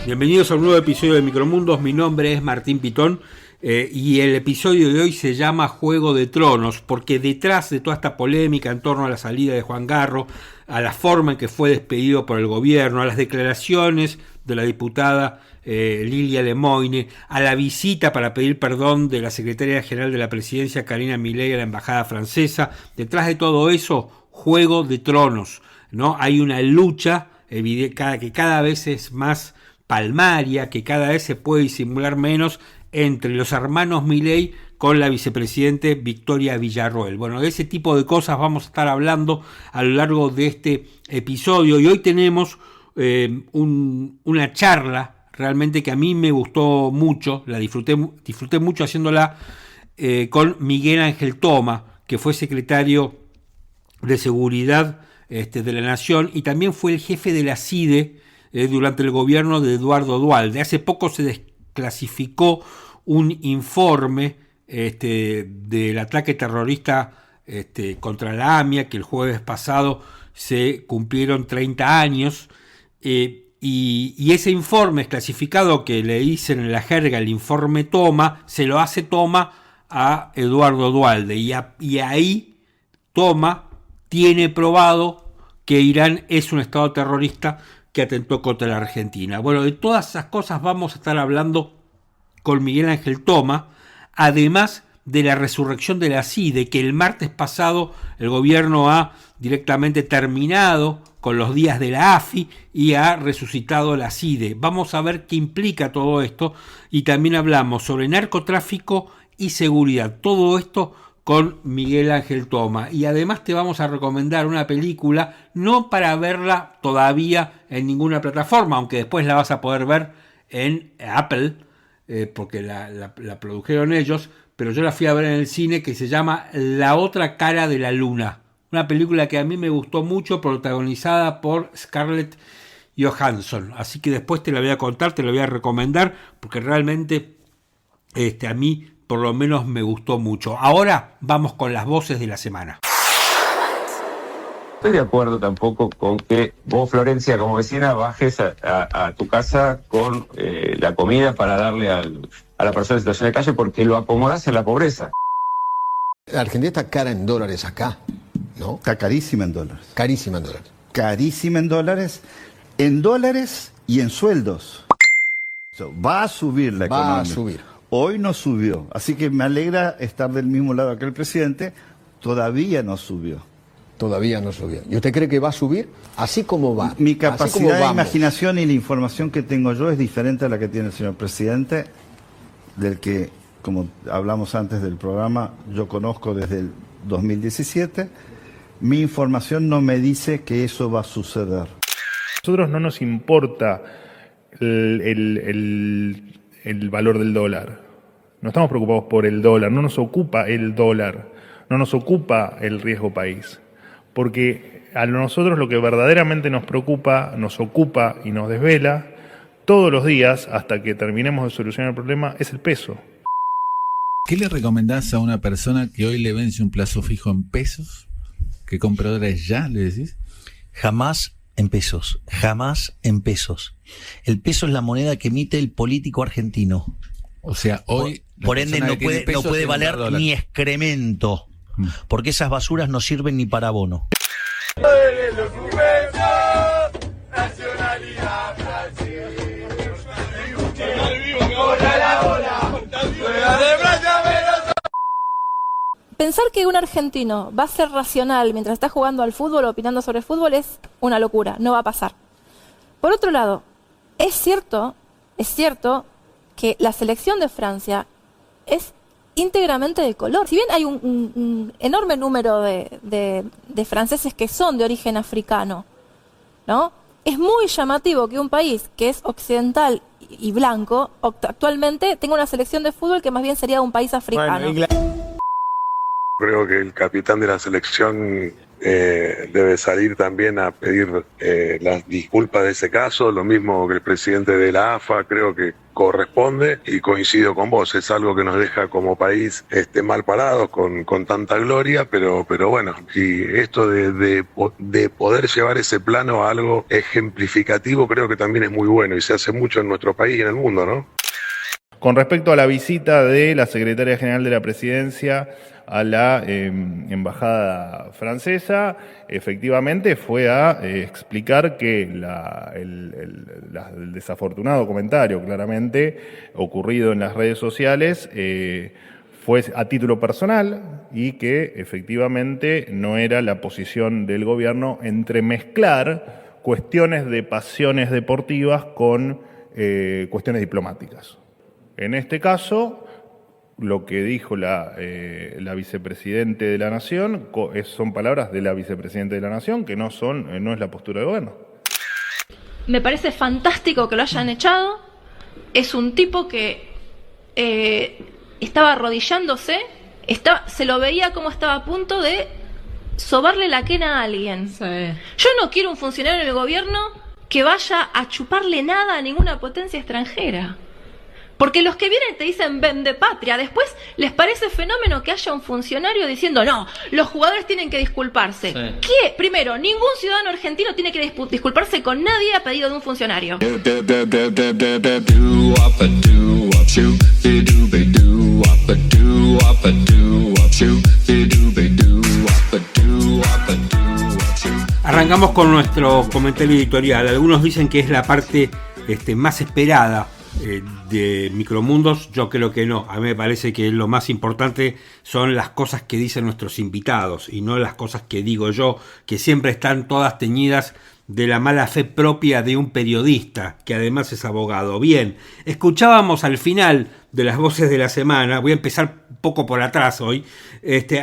Bienvenidos a un nuevo episodio de Micromundos. Mi nombre es Martín Pitón y el episodio de hoy se llama Juego de Tronos, porque detrás de toda esta polémica en torno a la salida de Juan Garro, a la forma en que fue despedido por el gobierno, a las declaraciones de la diputada Lilia Lemoine, a la visita para pedir perdón de la secretaria general de la presidencia Karina Milei a la embajada francesa, detrás de todo eso, Juego de Tronos, ¿no? Hay una lucha que cada vez es más palmaria, que cada vez se puede disimular menos entre los hermanos Milei con la vicepresidente Victoria Villarroel. Bueno, de ese tipo de cosas vamos a estar hablando a lo largo de este episodio, y hoy tenemos una charla realmente que a mí me gustó mucho, la disfruté mucho haciéndola con Miguel Ángel Toma, que fue secretario de Seguridad de la Nación y también fue el jefe de la CIDE durante el gobierno de Eduardo Duhalde. Hace poco se desclasificó un informe del ataque terrorista contra la AMIA, que el jueves pasado se cumplieron 30 años, y ese informe clasificado, que le dicen en la jerga el informe Toma, se lo hace Toma a Eduardo Duhalde, y ahí Toma tiene probado que Irán es un estado terrorista que atentó contra la Argentina. Bueno, de todas esas cosas vamos a estar hablando con Miguel Ángel Toma, además de la resurrección de la CIDE, que el martes pasado el gobierno ha directamente terminado con los días de la AFI y ha resucitado la CIDE. Vamos a ver qué implica todo esto, y también hablamos sobre narcotráfico y seguridad. Todo esto con Miguel Ángel Toma, y además te vamos a recomendar una película, no para verla todavía en ninguna plataforma, aunque después la vas a poder ver en Apple, porque la produjeron ellos, pero yo la fui a ver en el cine, que se llama La otra cara de la luna, una película que a mí me gustó mucho, protagonizada por Scarlett Johansson, así que después te la voy a contar, te la voy a recomendar, porque realmente a mí por lo menos me gustó mucho. Ahora vamos con las voces de la semana. Estoy de acuerdo tampoco con que vos, Florencia, como vecina, bajes a tu casa con la comida para darle a la persona en situación de calle, porque lo acomodás en la pobreza. La Argentina está cara en dólares acá, ¿no? Está carísima en dólares. Carísima en dólares. Carísima en dólares y en sueldos. Va a subir la economía. Va a subir. Hoy no subió, así que me alegra estar del mismo lado que el presidente. Todavía no subió. Todavía no subió. ¿Y usted cree que va a subir? Así como va. Mi capacidad de imaginación y la información que tengo yo es diferente a la que tiene el señor presidente, del que, como hablamos antes del programa, yo conozco desde el 2017. Mi información no me dice que eso va a suceder. A nosotros no nos importa el valor del dólar. No estamos preocupados por el dólar, no nos ocupa el dólar, no nos ocupa el riesgo país. Porque a nosotros lo que verdaderamente nos preocupa, nos ocupa y nos desvela todos los días hasta que terminemos de solucionar el problema es el peso. ¿Qué le recomendás a una persona que hoy le vence un plazo fijo en pesos? ¿Que compre dólares ya, le decís? Jamás en pesos, jamás en pesos. El peso es la moneda que emite el político argentino. O sea, hoy... Por ende no puede valer ni excremento, porque esas basuras no sirven ni para abono. Pensar que un argentino va a ser racional mientras está jugando al fútbol o opinando sobre fútbol es una locura, no va a pasar. Por otro lado, es cierto que la selección de Francia es íntegramente de color. Si bien hay un enorme número de franceses que son de origen africano, ¿no? Es muy llamativo que un país que es occidental y blanco actualmente tenga una selección de fútbol que más bien sería un país africano. Creo que el capitán de la selección debe salir también a pedir las disculpas de ese caso, lo mismo que el presidente de la AFA, creo que corresponde, y coincido con vos, es algo que nos deja como país mal parados con tanta gloria, pero bueno, y esto de poder llevar ese plano a algo ejemplificativo creo que también es muy bueno y se hace mucho en nuestro país y en el mundo, ¿no? Con respecto a la visita de la Secretaria General de la Presidencia a la embajada francesa, efectivamente fue a explicar que el desafortunado comentario claramente ocurrido en las redes sociales fue a título personal y que efectivamente no era la posición del gobierno entremezclar cuestiones de pasiones deportivas con cuestiones diplomáticas. En este caso, lo que dijo la vicepresidente de la Nación son palabras de la vicepresidenta de la Nación, que no es la postura del gobierno. Me parece fantástico que lo hayan echado. Es un tipo que estaba arrodillándose, se lo veía como estaba a punto de sobarle la quena a alguien. Sí. Yo no quiero un funcionario del gobierno que vaya a chuparle nada a ninguna potencia extranjera. Porque los que vienen te dicen vende patria, después les parece fenómeno que haya un funcionario diciendo no, los jugadores tienen que disculparse. Sí. ¿Qué? Primero, ningún ciudadano argentino tiene que disculparse con nadie a pedido de un funcionario. Arrancamos con nuestro comentario editorial. Algunos dicen que es la parte más esperada de Micromundos. Yo creo que no. A mí me parece que lo más importante son las cosas que dicen nuestros invitados y no las cosas que digo yo, que siempre están todas teñidas de la mala fe propia de un periodista, que además es abogado. Bien, escuchábamos al final de las voces de la semana, voy a empezar un poco por atrás hoy,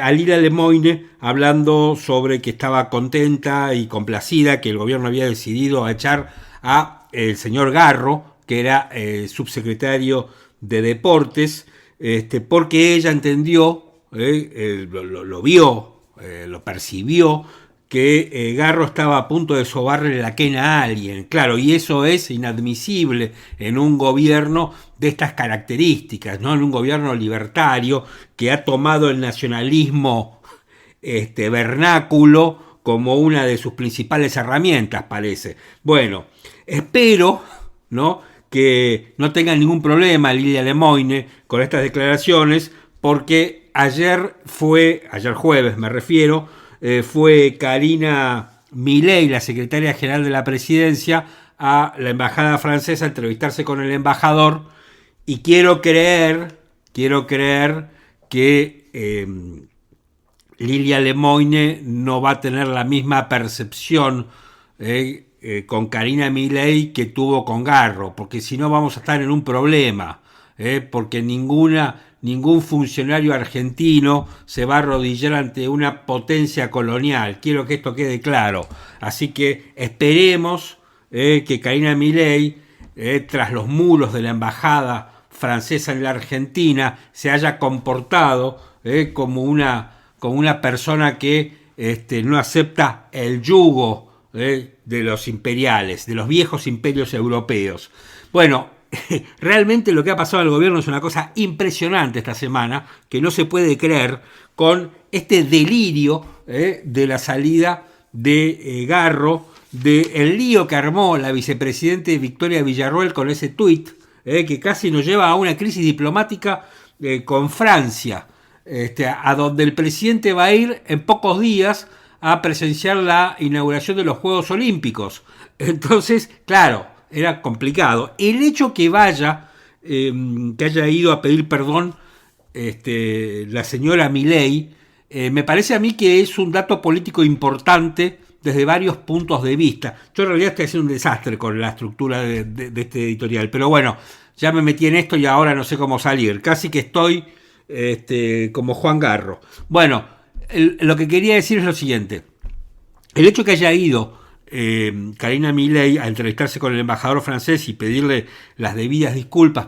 a Lilia Lemoyne hablando sobre que estaba contenta y complacida que el gobierno había decidido echar a el señor Garro, que era subsecretario de Deportes, porque ella entendió, lo vio, lo percibió, que Garro estaba a punto de sobarle la quena a alguien. Claro, y eso es inadmisible en un gobierno de estas características, ¿no? En un gobierno libertario que ha tomado el nacionalismo vernáculo como una de sus principales herramientas, parece. Bueno, espero, ¿no?, que no tengan ningún problema Lilia Lemoyne con estas declaraciones, porque ayer jueves me refiero, fue Karina Milei, la secretaria general de la presidencia, a la embajada francesa a entrevistarse con el embajador, y quiero creer que Lilia Lemoyne no va a tener la misma percepción con Karina Milei que tuvo con Garro, porque si no vamos a estar en un problema, porque ningún funcionario argentino se va a arrodillar ante una potencia colonial. Quiero que esto quede claro. Así que esperemos que Karina Milei, tras los muros de la embajada francesa en la Argentina, se haya comportado como una persona que no acepta el yugo de los imperiales, de los viejos imperios europeos. Bueno, realmente lo que ha pasado al gobierno es una cosa impresionante esta semana, que no se puede creer, con este delirio de la salida de Garro, del lío que armó la vicepresidenta Victoria Villarroel con ese tuit, que casi nos lleva a una crisis diplomática con Francia, a donde el presidente va a ir en pocos días a presenciar la inauguración de los Juegos Olímpicos. Entonces, claro, era complicado. El hecho que que haya ido a pedir perdón la señora Milei, me parece a mí que es un dato político importante desde varios puntos de vista. Yo en realidad estoy haciendo un desastre con la estructura de este editorial, pero bueno, ya me metí en esto y ahora no sé cómo salir. Casi que estoy como Juan Garro. Bueno, lo que quería decir es lo siguiente. El hecho que haya ido Karina Milei a entrevistarse con el embajador francés y pedirle las debidas disculpas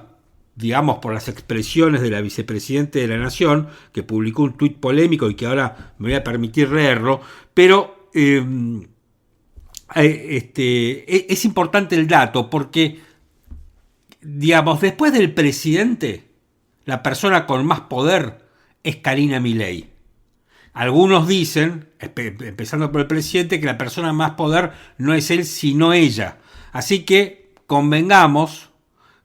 digamos, por las expresiones de la vicepresidenta de la Nación, que publicó un tuit polémico y que ahora me voy a permitir leerlo, pero es importante el dato porque, digamos, después del presidente, la persona con más poder es Karina Milei. Algunos dicen, empezando por el presidente, que la persona más poder no es él, sino ella. Así que convengamos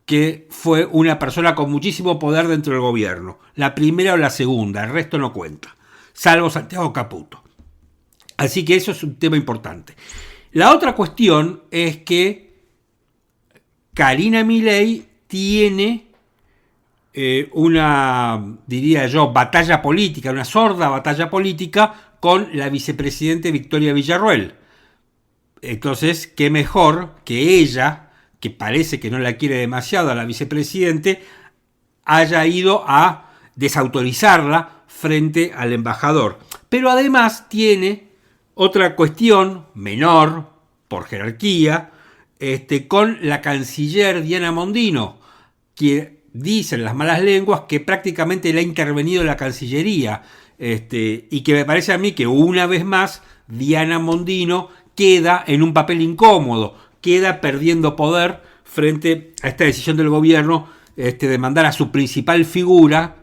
que fue una persona con muchísimo poder dentro del gobierno. La primera o la segunda, el resto no cuenta, salvo Santiago Caputo. Así que eso es un tema importante. La otra cuestión es que Karina Milei tiene una, diría yo, batalla política, una sorda batalla política con la vicepresidenta Victoria Villarruel. Entonces, qué mejor que ella, que parece que no la quiere demasiado a la vicepresidente, haya ido a desautorizarla frente al embajador. Pero además tiene otra cuestión menor, por jerarquía, con la canciller Diana Mondino, que dicen las malas lenguas que prácticamente le ha intervenido la Cancillería, y que me parece a mí que una vez más Diana Mondino queda en un papel incómodo, queda perdiendo poder frente a esta decisión del gobierno de mandar a su principal figura,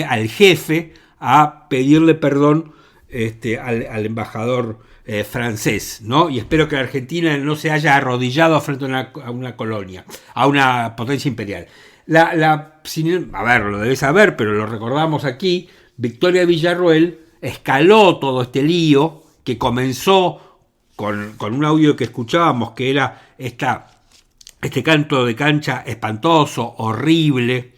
al jefe, a pedirle perdón al embajador francés, ¿no? Y espero que la Argentina no se haya arrodillado frente a una colonia, a una potencia imperial. A ver, lo debes saber, pero lo recordamos aquí, Victoria Villarruel escaló todo este lío que comenzó con un audio que escuchábamos, que era este canto de cancha espantoso, horrible,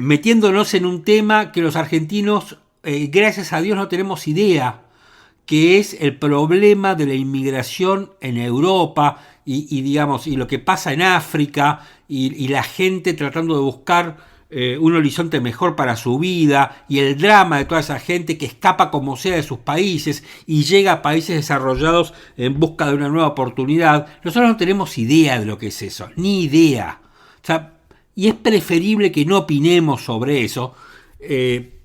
metiéndonos en un tema que los argentinos, gracias a Dios, no tenemos idea, que es el problema de la inmigración en Europa y lo que pasa en África y la gente tratando de buscar un horizonte mejor para su vida y el drama de toda esa gente que escapa como sea de sus países y llega a países desarrollados en busca de una nueva oportunidad. Nosotros no tenemos idea de lo que es eso, ni idea. O sea, y es preferible que no opinemos sobre eso.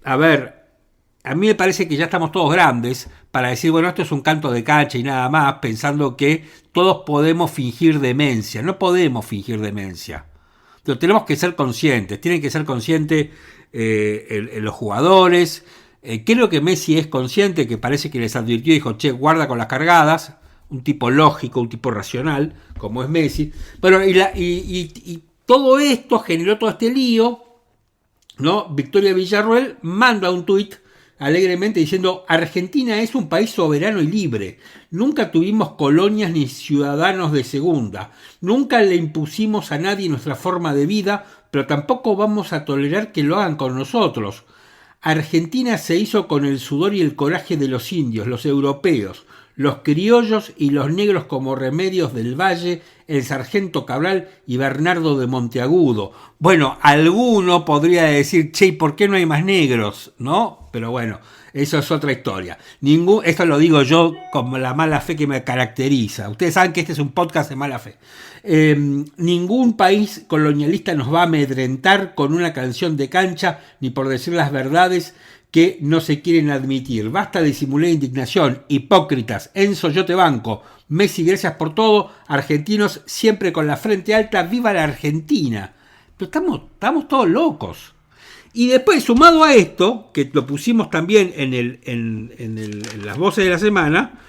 A mí me parece que ya estamos todos grandes para decir, bueno, esto es un canto de cancha y nada más, pensando que todos podemos fingir demencia. No podemos fingir demencia. Pero tenemos que ser conscientes, tienen que ser conscientes los jugadores. Creo que Messi es consciente, que parece que les advirtió y dijo, che, guarda con las cargadas. Un tipo lógico, un tipo racional, como es Messi. Bueno, y todo esto generó todo este lío, ¿no? Victoria Villarruel manda un tuit alegremente diciendo: Argentina es un país soberano y libre. Nunca tuvimos colonias ni ciudadanos de segunda. Nunca le impusimos a nadie nuestra forma de vida, pero tampoco vamos a tolerar que lo hagan con nosotros. Argentina se hizo con el sudor y el coraje de los indios, los europeos, los criollos y los negros como Remedios del Valle, el sargento Cabral y Bernardo de Monteagudo. Bueno, alguno podría decir, che, ¿por qué no hay más negros? ¿No? Pero bueno, eso es otra historia. Esto lo digo yo con la mala fe que me caracteriza. Ustedes saben que este es un podcast de mala fe. Ningún país colonialista nos va a amedrentar con una canción de cancha ni por decir las verdades que no se quieren admitir. Basta de simular indignación, hipócritas. Enzo, yo te banco. Messi, gracias por todo. Argentinos siempre con la frente alta. ¡Viva la Argentina! Pero estamos todos locos. Y después, sumado a esto, que lo pusimos también en las voces de la semana,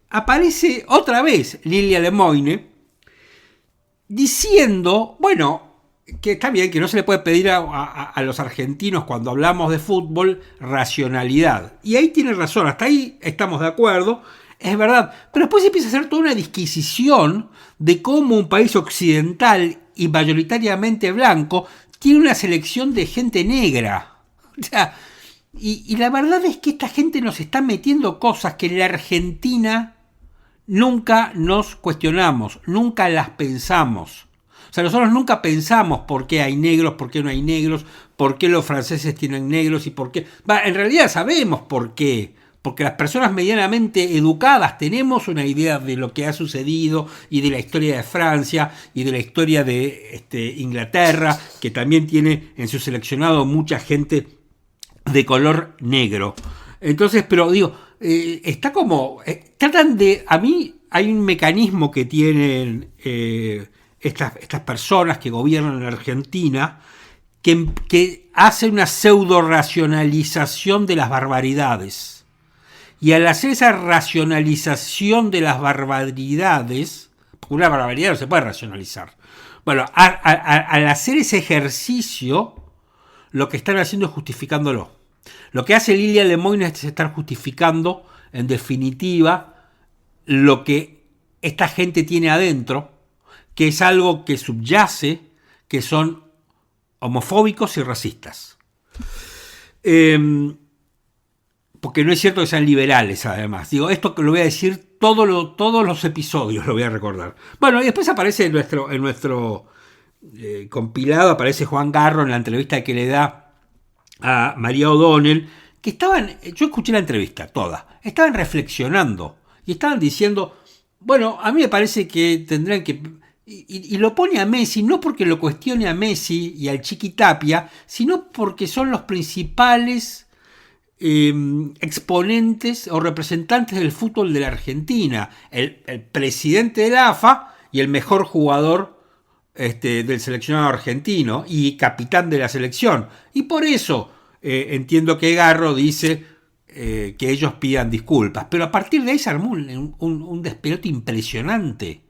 aparece otra vez Lilia Lemoine diciendo, bueno, que está bien, que no se le puede pedir a los argentinos cuando hablamos de fútbol racionalidad. Y ahí tiene razón, hasta ahí estamos de acuerdo, es verdad. Pero después empieza a hacer toda una disquisición de cómo un país occidental y mayoritariamente blanco tiene una selección de gente negra. O sea, y la verdad es que esta gente nos está metiendo cosas que en la Argentina nunca nos cuestionamos, nunca las pensamos. O sea, nosotros nunca pensamos por qué hay negros, por qué no hay negros, por qué los franceses tienen negros y por qué... En realidad sabemos por qué. porque las personas medianamente educadas tenemos una idea de lo que ha sucedido y de la historia de Francia y de la historia de Inglaterra, que también tiene en su seleccionado mucha gente de color negro. Entonces, pero digo, está como, tratan de, a mí hay un mecanismo que tienen estas personas que gobiernan en Argentina, que hace una pseudo racionalización de las barbaridades. Y al hacer esa racionalización de las barbaridades, porque una barbaridad no se puede racionalizar. Bueno, al hacer ese ejercicio, lo que están haciendo es justificándolo. Lo que hace Lilia Lemoyne es estar justificando, en definitiva, lo que esta gente tiene adentro, que es algo que subyace, que son homofóbicos y racistas. Porque no es cierto que sean liberales, además. Digo, esto que lo voy a decir todos los episodios, lo voy a recordar. Bueno, y después aparece en nuestro compilado, aparece Juan Garro en la entrevista que le da a María O'Donnell, que yo escuché la entrevista toda, estaban reflexionando y estaban diciendo, bueno, a mí me parece que tendrán que... Y lo pone a Messi, no porque lo cuestione a Messi y al Chiqui Tapia, sino porque son los principales exponentes o representantes del fútbol de la Argentina, el presidente de la AFA y el mejor jugador del seleccionado argentino y capitán de la selección. Y por eso entiendo que Garro dice que ellos pidan disculpas, pero a partir de ahí se armó un despelote impresionante.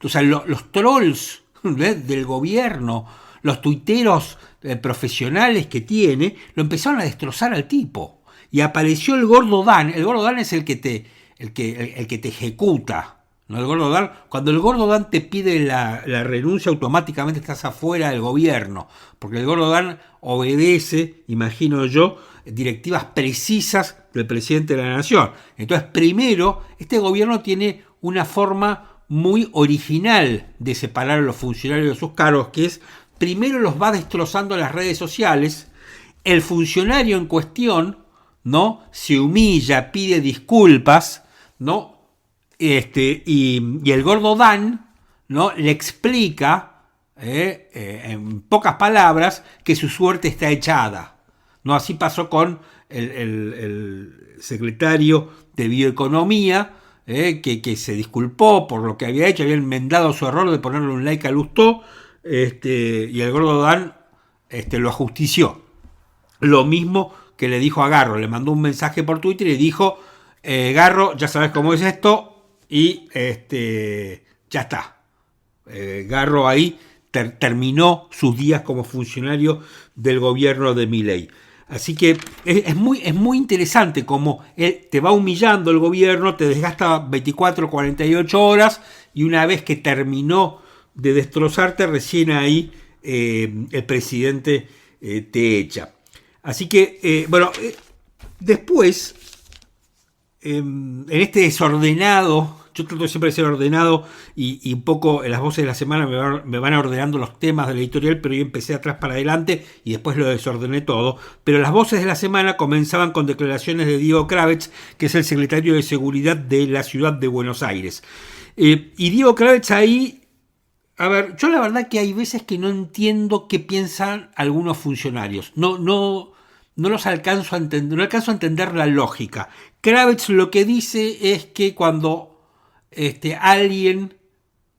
O sea, los trolls del gobierno, los tuiteros profesionales que tiene, lo empezaron a destrozar al tipo. Y apareció el Gordo Dan. El Gordo Dan es el que te ejecuta, ¿no? El Gordo Dan, cuando el Gordo Dan te pide la renuncia, automáticamente estás afuera del gobierno. Porque el Gordo Dan obedece, imagino yo, directivas precisas del presidente de la nación. Entonces, primero, este gobierno tiene una forma muy original de separar a los funcionarios de sus cargos, que es, primero los va destrozando en las redes sociales, el funcionario en cuestión, ¿no? Se humilla, pide disculpas, ¿no? Y el Gordo Dan, ¿no? Le explica, en pocas palabras, que su suerte está echada, ¿no? Así pasó con el secretario de Bioeconomía, que se disculpó por lo que había hecho, había enmendado su error de ponerle un like a Lustó, y el Gordo Dan lo ajustició. Lo mismo que le dijo a Garro, le mandó un mensaje por Twitter y le dijo, Garro, ya sabes cómo es esto, y ya está. Garro ahí terminó sus días como funcionario del gobierno de Milei. Así que es muy interesante cómo te va humillando el gobierno, te desgasta 24, 48 horas y una vez que terminó de destrozarte, recién ahí el presidente te echa. Así que, después, en este desordenado, yo trato siempre de ser ordenado y un poco en las voces de la semana me van ordenando los temas de la editorial, pero yo empecé atrás para adelante y después lo desordené todo. Pero las voces de la semana comenzaban con declaraciones de Diego Kravetz, que es el secretario de Seguridad de la ciudad de Buenos Aires. Y Diego Kravetz ahí, a ver, yo la verdad que hay veces que no entiendo qué piensan algunos funcionarios. No los alcanzo a entender, no alcanzo a entender la lógica. Kravetz lo que dice es que cuando alguien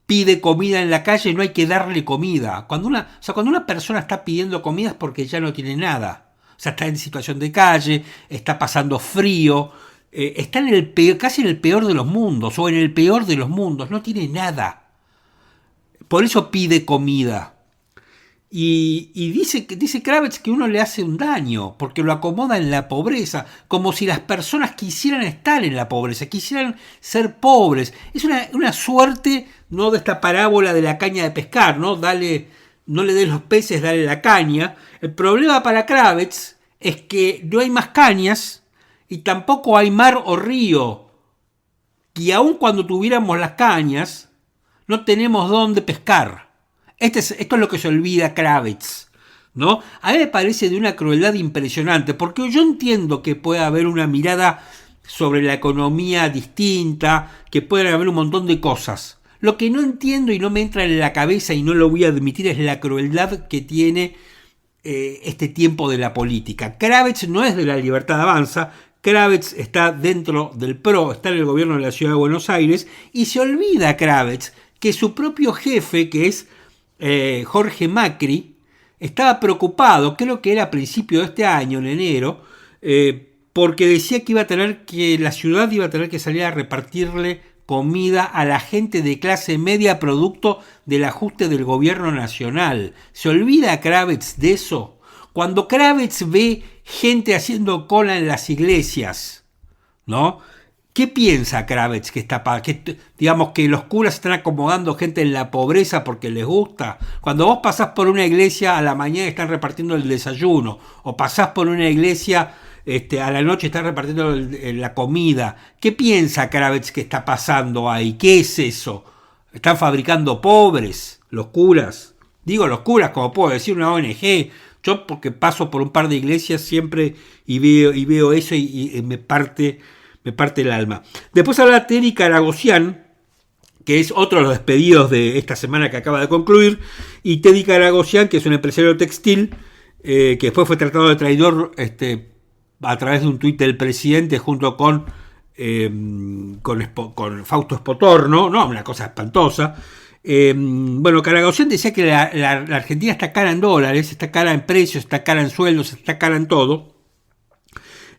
pide comida en la calle no hay que darle comida. Cuando una persona está pidiendo comida es porque ya no tiene nada. O sea, está en situación de calle, está pasando frío, está casi en el peor de los mundos o en el peor de los mundos, no tiene nada. Por eso pide comida. Y dice Kravetz que uno le hace un daño, porque lo acomoda en la pobreza, como si las personas quisieran estar en la pobreza, quisieran ser pobres. Es una suerte, ¿no?, de esta parábola de la caña de pescar, ¿no? No le des los peces, dale la caña. El problema para Kravetz es que no hay más cañas y tampoco hay mar o río. Y aun cuando tuviéramos las cañas, no tenemos dónde pescar. Esto es lo que se olvida Kravetz, ¿no? A mí me parece de una crueldad impresionante, porque yo entiendo que puede haber una mirada sobre la economía distinta, que pueden haber un montón de cosas. Lo que no entiendo y no me entra en la cabeza y no lo voy a admitir es la crueldad que tiene este tiempo de la política. Kravets no es de la Libertad Avanza, Kravets está dentro del PRO, está en el gobierno de la Ciudad de Buenos Aires, y se olvida Kravets que su propio jefe, que es Jorge Macri, estaba preocupado, creo que era a principio de este año, en enero, porque decía que la ciudad iba a tener que salir a repartirle comida a la gente de clase media producto del ajuste del gobierno nacional. ¿Se olvida Kravets de eso? Cuando Kravets ve gente haciendo cola en las iglesias, ¿no? ¿Qué piensa Kravets digamos que los curas están acomodando gente en la pobreza porque les gusta? Cuando vos pasás por una iglesia a la mañana están repartiendo el desayuno, o pasás por una iglesia a la noche están repartiendo la comida. ¿Qué piensa Kravets que está pasando ahí? ¿Qué es eso? ¿Están fabricando pobres los curas? Digo los curas, como puedo decir una ONG. Yo porque paso por un par de iglesias siempre y veo eso y me parte el alma. Después habla Teddy Karagossian, que es otro de los despedidos de esta semana que acaba de concluir, y Teddy Karagossian, que es un empresario textil, que después fue tratado de traidor a través de un tuit del presidente junto con Fausto Espotorno, no, una cosa espantosa. Bueno, Karagossian decía que la Argentina está cara en dólares, está cara en precios, está cara en sueldos, está cara en todo.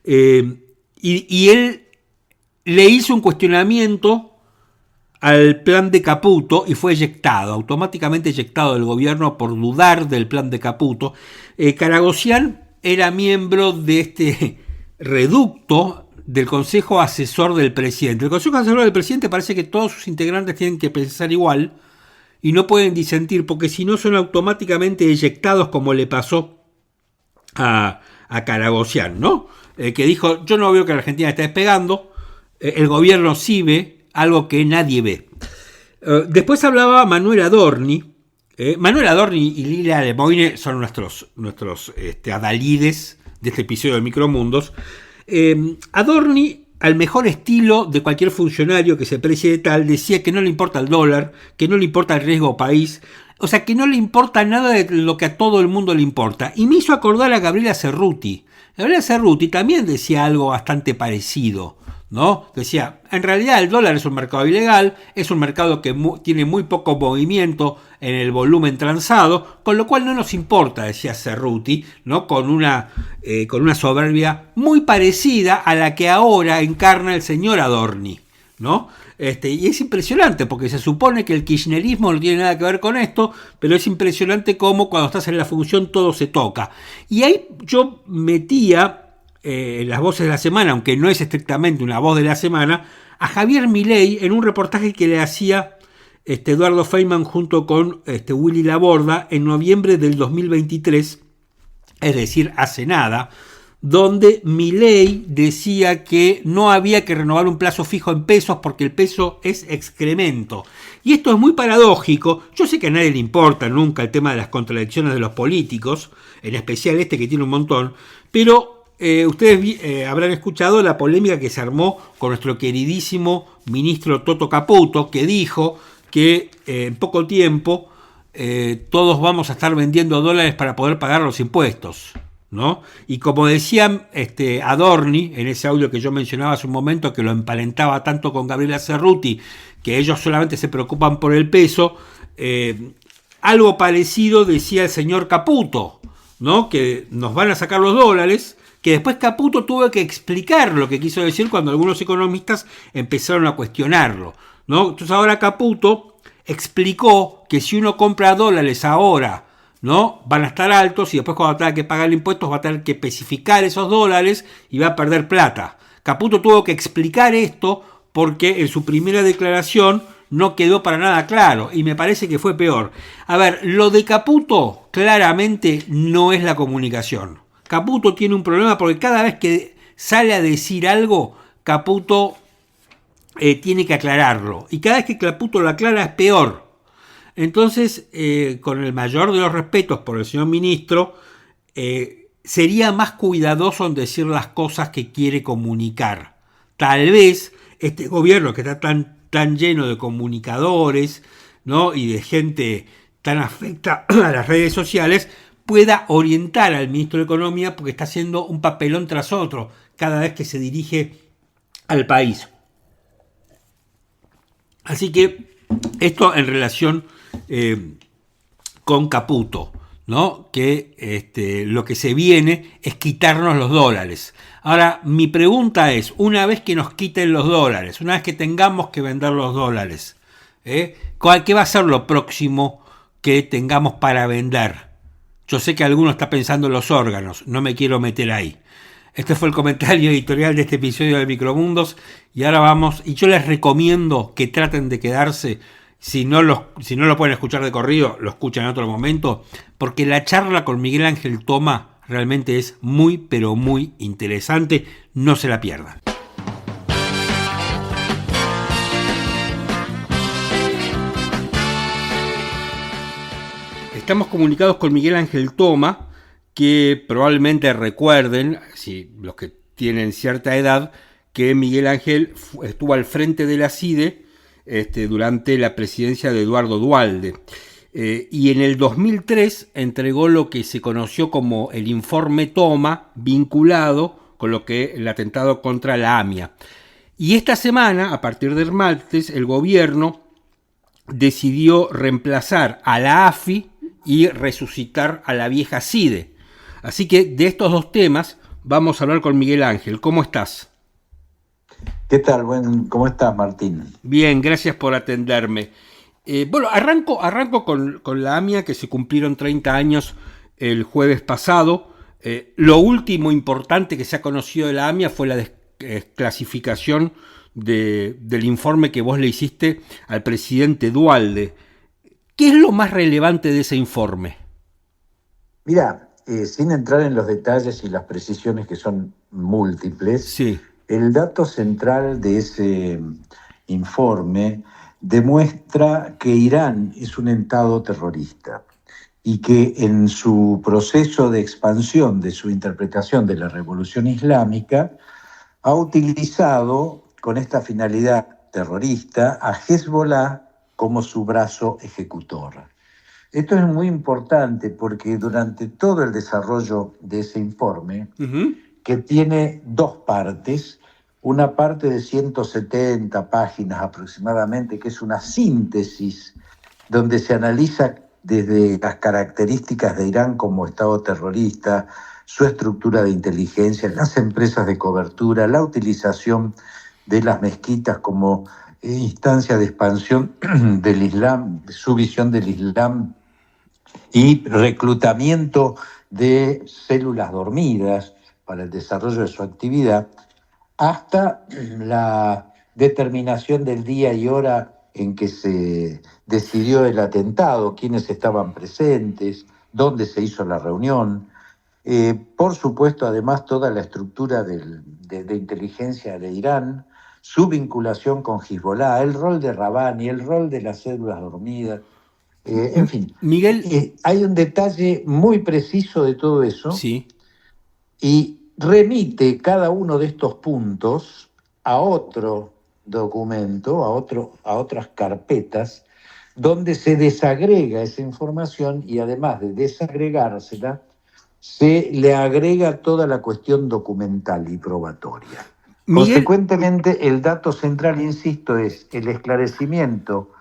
Y él le hizo un cuestionamiento al plan de Caputo y fue automáticamente eyectado del gobierno por dudar del plan de Caputo. Karagossian era miembro de este reducto del Consejo Asesor del Presidente. El Consejo Asesor del Presidente parece que todos sus integrantes tienen que pensar igual y no pueden disentir, porque si no son automáticamente eyectados, como le pasó a Karagossian, ¿no? Que dijo, yo no veo que la Argentina esté despegando, el gobierno sí ve algo que nadie ve. Después hablaba Manuel Adorni. Manuel Adorni y Lila Lemoine son nuestros adalides de este episodio de Micromundos. Adorni, al mejor estilo de cualquier funcionario que se precie de tal, decía que no le importa el dólar, que no le importa el riesgo país, o sea, que no le importa nada de lo que a todo el mundo le importa. Y me hizo acordar a Gabriela Cerruti. Gabriela Cerruti también decía algo bastante parecido, ¿no? Decía, en realidad el dólar es un mercado ilegal, es un mercado que tiene muy poco movimiento en el volumen transado, con lo cual no nos importa, decía Cerruti, ¿no? Con una soberbia muy parecida a la que ahora encarna el señor Adorni, ¿no? Y es impresionante porque se supone que el kirchnerismo no tiene nada que ver con esto, pero es impresionante cómo cuando estás en la función todo se toca. Y ahí yo metía las voces de la semana, aunque no es estrictamente una voz de la semana, a Javier Milei en un reportaje que le hacía Eduardo Feynman junto con Willy Laborda en noviembre del 2023, es decir, hace nada, donde Milei decía que no había que renovar un plazo fijo en pesos porque el peso es excremento. Y esto es muy paradójico. Yo sé que a nadie le importa nunca el tema de las contradicciones de los políticos, en especial que tiene un montón, pero ustedes habrán escuchado la polémica que se armó con nuestro queridísimo ministro Toto Caputo, que dijo que en poco tiempo todos vamos a estar vendiendo dólares para poder pagar los impuestos, ¿no? Y como decía Adorni en ese audio que yo mencionaba hace un momento, que lo emparentaba tanto con Gabriela Cerruti, que ellos solamente se preocupan por el peso, algo parecido decía el señor Caputo, ¿no? Que nos van a sacar los dólares, que después Caputo tuvo que explicar lo que quiso decir cuando algunos economistas empezaron a cuestionarlo, ¿no? Entonces ahora Caputo explicó que si uno compra dólares ahora, ¿no? Van a estar altos y después cuando tenga que pagar impuestos va a tener que especificar esos dólares y va a perder plata. Caputo tuvo que explicar esto porque en su primera declaración no quedó para nada claro y me parece que fue peor. A ver, lo de Caputo claramente no es la comunicación. Caputo tiene un problema porque cada vez que sale a decir algo, Caputo tiene que aclararlo. Y cada vez que Caputo lo aclara es peor. Entonces, con el mayor de los respetos por el señor ministro, sería más cuidadoso en decir las cosas que quiere comunicar. tal vez este gobierno que está tan lleno de comunicadores, ¿no? Y de gente tan afecta a las redes sociales, pueda orientar al ministro de Economía, porque está haciendo un papelón tras otro cada vez que se dirige al país. Así que esto en relación con Caputo, ¿no? Que lo que se viene es quitarnos los dólares. Ahora, mi pregunta es, una vez que nos quiten los dólares, una vez que tengamos que vender los dólares, ¿qué va a ser lo próximo que tengamos para vender? Yo sé que alguno está pensando en los órganos, no me quiero meter ahí. Este fue el comentario editorial de este episodio de Micromundos, y ahora vamos, y yo les recomiendo que traten de quedarse, si no lo pueden escuchar de corrido, lo escuchan en otro momento, porque la charla con Miguel Ángel Toma realmente es muy, pero muy interesante, no se la pierdan. Estamos comunicados con Miguel Ángel Toma, que probablemente recuerden, si los que tienen cierta edad, que Miguel Ángel estuvo al frente de la CIDE durante la presidencia de Eduardo Duhalde. Y en el 2003 entregó lo que se conoció como el informe Toma, vinculado con lo que el atentado contra la AMIA. Y esta semana, a partir del martes, el gobierno decidió reemplazar a la AFI y resucitar a la vieja CIDE. Así que de estos dos temas vamos a hablar con Miguel Ángel. ¿Cómo estás? ¿Qué tal? ¿Cómo estás, Martín? Bien, gracias por atenderme. Bueno, arranco con la AMIA, que se cumplieron 30 años el jueves pasado. Lo último importante que se ha conocido de la AMIA fue la desclasificación del informe que vos le hiciste al presidente Duhalde. ¿Qué es lo más relevante de ese informe? Mira, sin entrar en los detalles y las precisiones que son múltiples, sí. El dato central de ese informe demuestra que Irán es un Estado terrorista y que en su proceso de expansión de su interpretación de la Revolución Islámica ha utilizado con esta finalidad terrorista a Hezbollah como su brazo ejecutor. Esto es muy importante porque durante todo el desarrollo de ese informe, que tiene dos partes, una parte de 170 páginas aproximadamente, que es una síntesis donde se analiza desde las características de Irán como Estado terrorista, su estructura de inteligencia, las empresas de cobertura, la utilización de las mezquitas como instancia de expansión del Islam, su visión del Islam y reclutamiento de células dormidas para el desarrollo de su actividad, hasta la determinación del día y hora en que se decidió el atentado, quiénes estaban presentes, dónde se hizo la reunión. Por supuesto, además, toda la estructura de inteligencia de Irán, su vinculación con Hezbollah, el rol de Rabani, el rol de las células dormidas, en fin. Miguel, hay un detalle muy preciso de todo eso. Sí. Y remite cada uno de estos puntos a otro documento, a otras carpetas, donde se desagrega esa información y además de desagregársela, se le agrega toda la cuestión documental y probatoria. Miguel... Consecuentemente, el dato central, insisto, es el esclarecimiento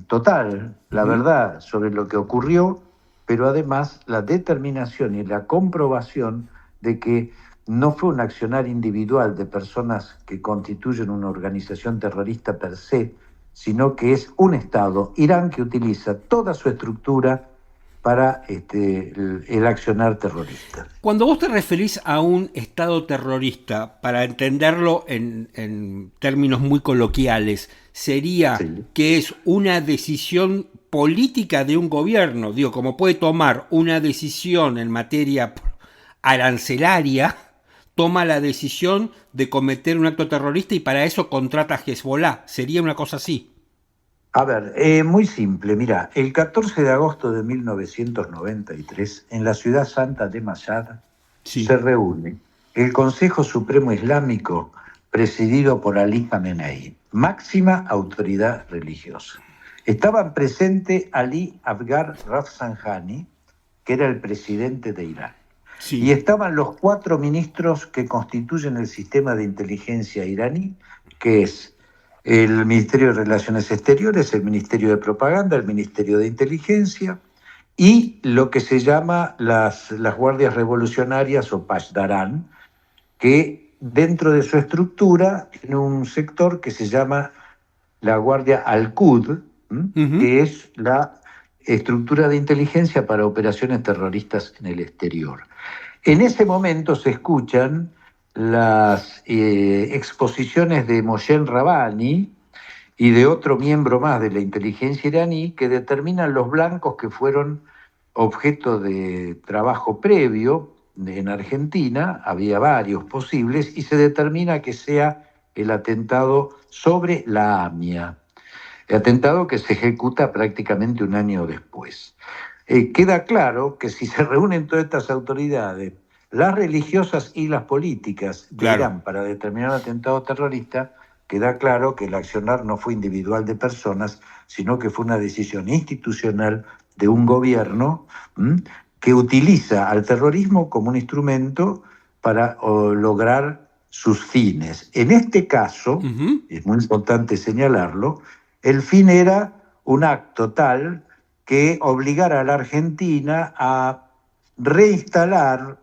total, la verdad sobre lo que ocurrió, pero además la determinación y la comprobación de que no fue un accionar individual de personas que constituyen una organización terrorista per se, sino que es un Estado, Irán, que utiliza toda su estructura para el accionar terrorista. Cuando vos te referís a un Estado terrorista, para entenderlo en términos muy coloquiales, sería que es una decisión política de un gobierno, digo, como puede tomar una decisión en materia arancelaria, toma la decisión de cometer un acto terrorista y para eso contrata a Hezbollah. ¿Sería una cosa así? A ver, muy simple. Mira, el 14 de agosto de 1993, en la ciudad santa de Mashhad, se reúne el Consejo Supremo Islámico, presidido por Ali Khamenei, máxima autoridad religiosa. Estaban presentes Ali Asghar Rafsanjani, que era el presidente de Irán. Sí. Y estaban los 4 ministros que constituyen el sistema de inteligencia iraní, que es el Ministerio de Relaciones Exteriores, el Ministerio de Propaganda, el Ministerio de Inteligencia y lo que se llama las Guardias Revolucionarias o Pashdarán, que dentro de su estructura tiene un sector que se llama la Guardia Al-Qud, que es la estructura de inteligencia para operaciones terroristas en el exterior. En ese momento se escuchan las exposiciones de Mohsen Rabbani y de otro miembro más de la inteligencia iraní que determinan los blancos que fueron objeto de trabajo previo en Argentina, había varios posibles, y se determina que sea el atentado sobre la AMIA, el atentado que se ejecuta prácticamente un año después. Queda claro que si se reúnen todas estas autoridades, las religiosas y las políticas de Irán para determinar un atentado terrorista, queda claro que el accionar no fue individual de personas, sino que fue una decisión institucional de un gobierno que utiliza al terrorismo como un instrumento para lograr sus fines. En este caso, es muy importante señalarlo, el fin era un acto tal que obligara a la Argentina a reinstalar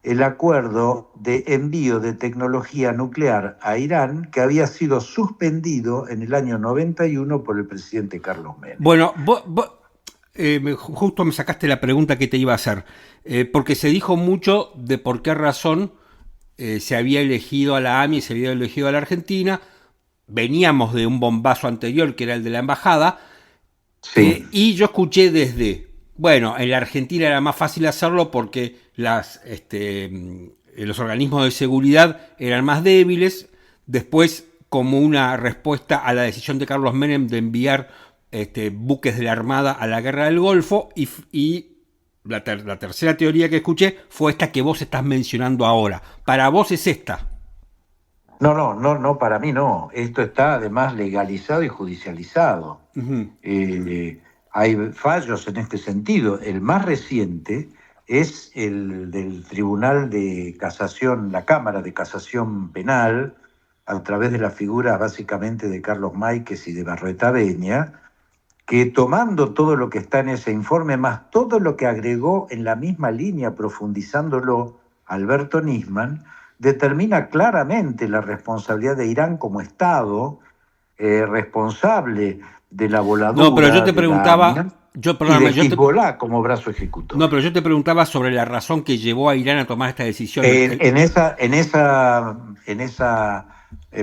el acuerdo de envío de tecnología nuclear a Irán, que había sido suspendido en el año 91 por el presidente Carlos Menem. Bueno, justo me sacaste la pregunta que te iba a hacer, porque se dijo mucho de por qué razón se había elegido a la AMIA y se había elegido a la Argentina. Veníamos de un bombazo anterior, que era el de la embajada, y yo escuché desde, bueno, en la Argentina era más fácil hacerlo porque los organismos de seguridad eran más débiles, después como una respuesta a la decisión de Carlos Menem de enviar buques de la Armada a la Guerra del Golfo, y la tercera teoría que escuché fue esta que vos estás mencionando ahora. ¿Para vos es esta? No, para mí no. Esto está además legalizado y judicializado. Hay fallos en este sentido. El más reciente es el del Tribunal de Casación, la Cámara de Casación Penal, a través de la figura básicamente de Carlos Máiquez y de Barroetaveña, que tomando todo lo que está en ese informe, más todo lo que agregó en la misma línea, profundizándolo Alberto Nisman, determina claramente la responsabilidad de Irán como Estado responsable de la voladura. No, pero yo te preguntaba, y de Hezbollah como brazo ejecutor. No, pero yo te preguntaba sobre la razón que llevó a Irán a tomar esta decisión. En esa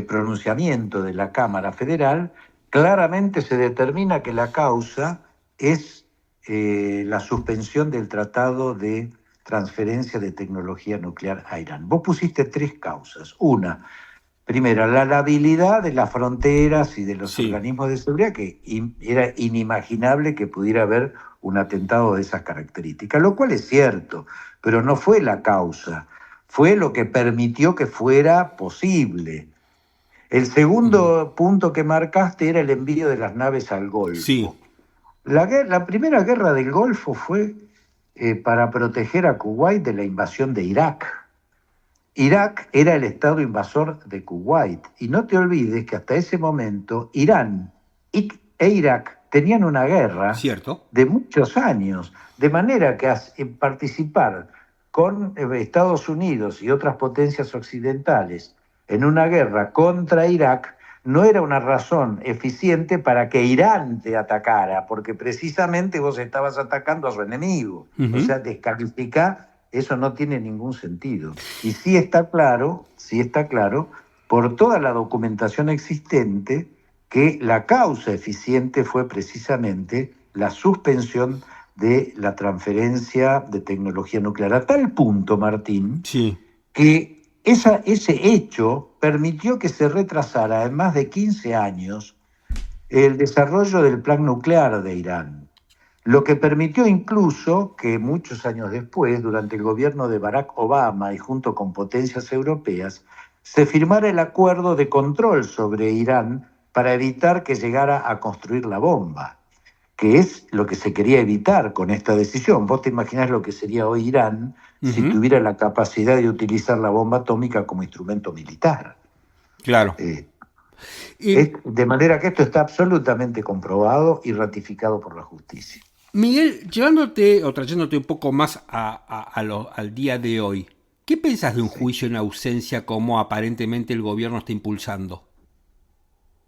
pronunciamiento de la Cámara Federal, claramente se determina que la causa es la suspensión del Tratado de Transferencia de Tecnología Nuclear a Irán. Vos pusiste 3 causas. Una, primera, la labilidad de las fronteras y de los organismos de seguridad, que era inimaginable que pudiera haber un atentado de esas características, lo cual es cierto, pero no fue la causa, fue lo que permitió que fuera posible. El segundo punto que marcaste era el envío de las naves al Golfo. Sí. La primera guerra del Golfo fue para proteger a Kuwait de la invasión de Irak. Irak era el estado invasor de Kuwait. Y no te olvides que hasta ese momento Irán e Irak tenían una guerra de muchos años. De manera que participar con Estados Unidos y otras potencias occidentales en una guerra contra Irak no era una razón eficiente para que Irán te atacara, porque precisamente vos estabas atacando a su enemigo. O sea, descalificar, eso no tiene ningún sentido. Y sí está claro, por toda la documentación existente, que la causa eficiente fue precisamente la suspensión de la transferencia de tecnología nuclear. A tal punto, Martín, que ese hecho permitió que se retrasara en más de 15 años el desarrollo del plan nuclear de Irán. lo que permitió incluso que muchos años después, durante el gobierno de Barack Obama y junto con potencias europeas, se firmara el acuerdo de control sobre Irán para evitar que llegara a construir la bomba, que es lo que se quería evitar con esta decisión. Vos te imaginás lo que sería hoy Irán si tuviera la capacidad de utilizar la bomba atómica como instrumento militar. Claro. De manera que esto está absolutamente comprobado y ratificado por la justicia. Miguel, llevándote o trayéndote un poco más al día de hoy, ¿qué pensás de un juicio en ausencia como aparentemente el gobierno está impulsando?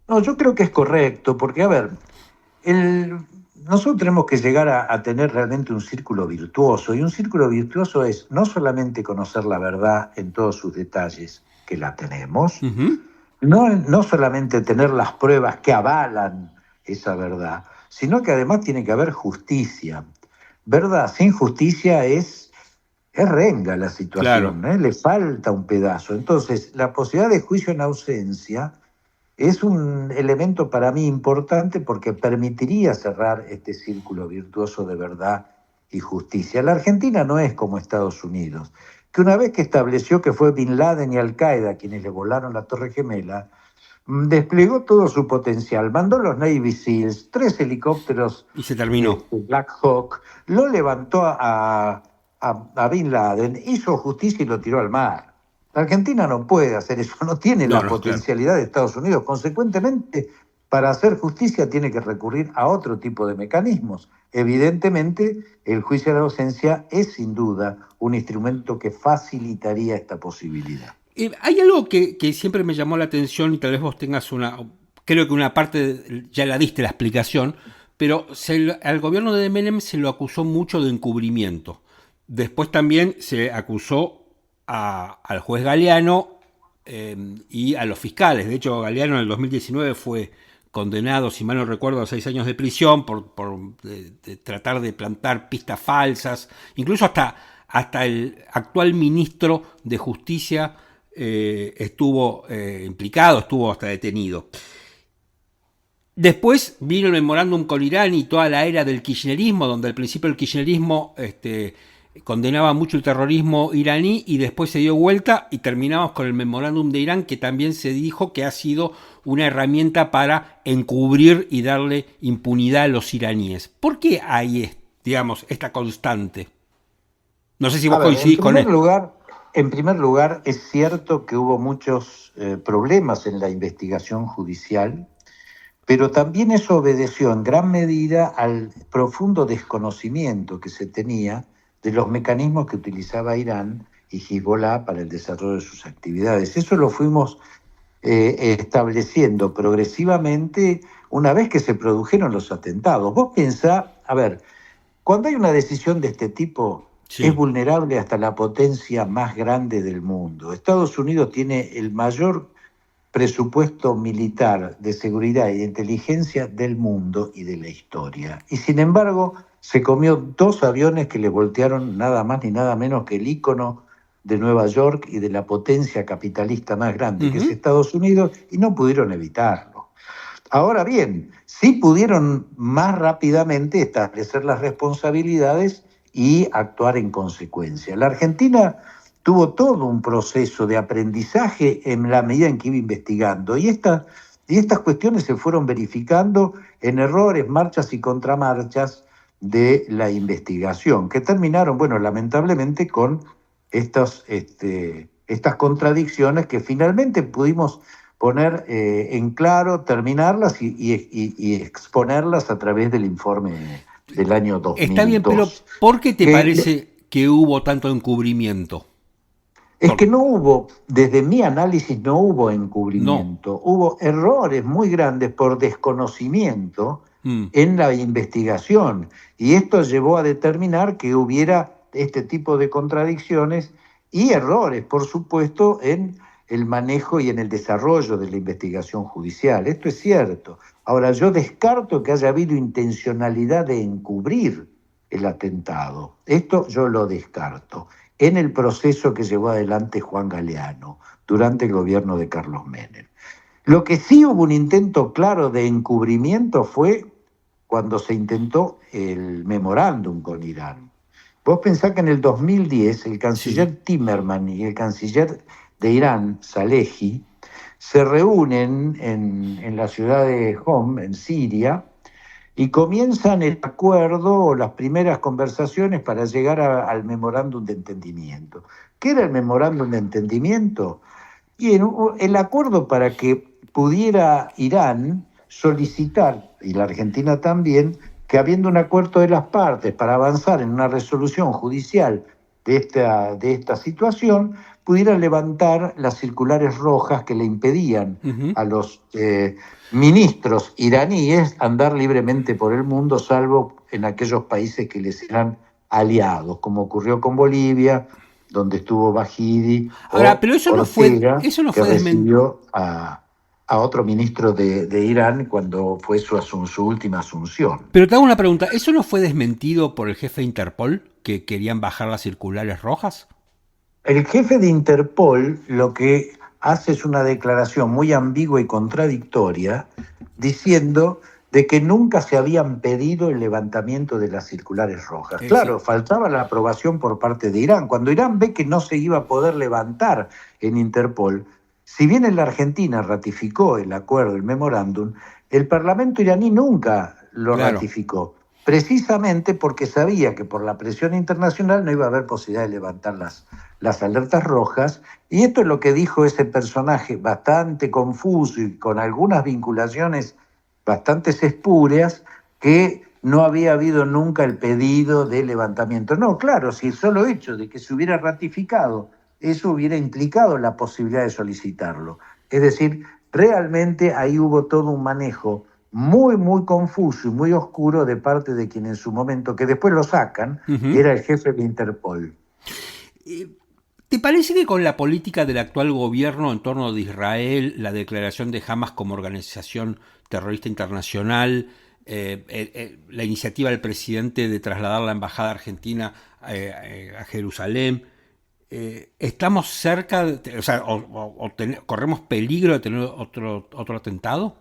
No, yo creo que es correcto, porque, a ver, nosotros tenemos que llegar a tener realmente un círculo virtuoso, y un círculo virtuoso es no solamente conocer la verdad en todos sus detalles, que la tenemos, no solamente tener las pruebas que avalan esa verdad, sino que además tiene que haber justicia. Verdad sin justicia es renga la situación, claro. Le falta un pedazo. Entonces, la posibilidad de juicio en ausencia es un elemento para mí importante porque permitiría cerrar este círculo virtuoso de verdad y justicia. La Argentina no es como Estados Unidos, que una vez que estableció que fue Bin Laden y Al-Qaeda quienes le volaron la Torre Gemela, desplegó todo su potencial, mandó los Navy SEALs, 3 helicópteros y se terminó. Black Hawk, lo levantó a Bin Laden, hizo justicia y lo tiró al mar. La Argentina no puede hacer eso, no tiene la potencialidad de Estados Unidos. Consecuentemente, para hacer justicia tiene que recurrir a otro tipo de mecanismos. Evidentemente, el juicio de ausencia es sin duda un instrumento que facilitaría esta posibilidad. Hay algo que siempre me llamó la atención y tal vez vos tengas creo que una parte ya la diste la explicación, pero al gobierno de Menem se lo acusó mucho de encubrimiento. Después también se acusó al juez Galeano y a los fiscales. De hecho, Galeano en el 2019 fue condenado, si mal no recuerdo, a 6 años de prisión por tratar de plantar pistas falsas. Incluso hasta el actual ministro de Justicia estuvo implicado, estuvo hasta detenido. Después vino el memorándum con Irán y toda la era del kirchnerismo, donde al principio el kirchnerismo condenaba mucho el terrorismo iraní y después se dio vuelta y terminamos con el memorándum de Irán, que también se dijo que ha sido una herramienta para encubrir y darle impunidad a los iraníes. ¿Por qué hay, digamos, esta constante? No sé si vos coincidís con esto. En primer lugar, es cierto que hubo muchos problemas en la investigación judicial, pero también eso obedeció en gran medida al profundo desconocimiento que se tenía de los mecanismos que utilizaba Irán y Hezbollah para el desarrollo de sus actividades. Eso lo fuimos estableciendo progresivamente una vez que se produjeron los atentados. Vos pensá, a ver, cuando hay una decisión de este tipo, es vulnerable hasta la potencia más grande del mundo. Estados Unidos tiene el mayor presupuesto militar de seguridad y de inteligencia del mundo y de la historia. Y sin embargo, se comió 2 aviones que le voltearon nada más ni nada menos que el ícono de Nueva York y de la potencia capitalista más grande, que es Estados Unidos, y no pudieron evitarlo. Ahora bien, sí pudieron más rápidamente establecer las responsabilidades y actuar en consecuencia. La Argentina tuvo todo un proceso de aprendizaje en la medida en que iba investigando, y estas cuestiones se fueron verificando en errores, marchas y contramarchas de la investigación, que terminaron, lamentablemente, con estas contradicciones que finalmente pudimos poner en claro, terminarlas y exponerlas a través del informe del año 2002. Está bien, pero ¿por qué te parece que hubo tanto encubrimiento? Es que no hubo, desde mi análisis no hubo encubrimiento, hubo errores muy grandes por desconocimiento en la investigación, y esto llevó a determinar que hubiera este tipo de contradicciones y errores, por supuesto, en el manejo y en el desarrollo de la investigación judicial. Esto es cierto. Ahora, yo descarto que haya habido intencionalidad de encubrir el atentado. Esto yo lo descarto. En el proceso que llevó adelante Juan Galeano durante el gobierno de Carlos Menem. Lo que sí hubo un intento claro de encubrimiento fue cuando se intentó el memorándum con Irán. Vos pensás que en el 2010 el canciller Timmermans y el canciller de Irán, Salehi, se reúnen en la ciudad de Homs, en Siria, y comienzan el acuerdo o las primeras conversaciones para llegar al memorándum de entendimiento. ¿Qué era el memorándum de entendimiento? Y el acuerdo para que pudiera Irán solicitar, y la Argentina también, que habiendo un acuerdo de las partes para avanzar en una resolución judicial de esta situación, pudieran levantar las circulares rojas que le impedían a los ministros iraníes andar libremente por el mundo, salvo en aquellos países que les eran aliados, como ocurrió con Bolivia, donde estuvo Bajidi. Ahora, pero eso Ortega, no fue recibió a otro ministro de Irán cuando fue su última asunción. Pero te hago una pregunta, ¿eso no fue desmentido por el jefe de Interpol, que querían bajar las circulares rojas? El jefe de Interpol lo que hace es una declaración muy ambigua y contradictoria, diciendo de que nunca se habían pedido el levantamiento de las circulares rojas. Claro, faltaba la aprobación por parte de Irán. Cuando Irán ve que no se iba a poder levantar en Interpol, si bien en la Argentina ratificó el acuerdo, el memorándum, el Parlamento iraní nunca lo ratificó, precisamente porque sabía que por la presión internacional no iba a haber posibilidad de levantar las alertas rojas, y esto es lo que dijo ese personaje bastante confuso y con algunas vinculaciones bastante espurias, que no había habido nunca el pedido de levantamiento. No, claro, si el solo hecho de que se hubiera ratificado, eso hubiera implicado la posibilidad de solicitarlo. Es decir, realmente ahí hubo todo un manejo muy, muy confuso y muy oscuro de parte de quien en su momento, que después lo sacan, era el jefe de Interpol. ¿Te parece que con la política del actual gobierno en torno de Israel, la declaración de Hamas como organización terrorista internacional, la iniciativa del presidente de trasladar la embajada argentina a Jerusalén, estamos cerca, corremos peligro de tener otro atentado?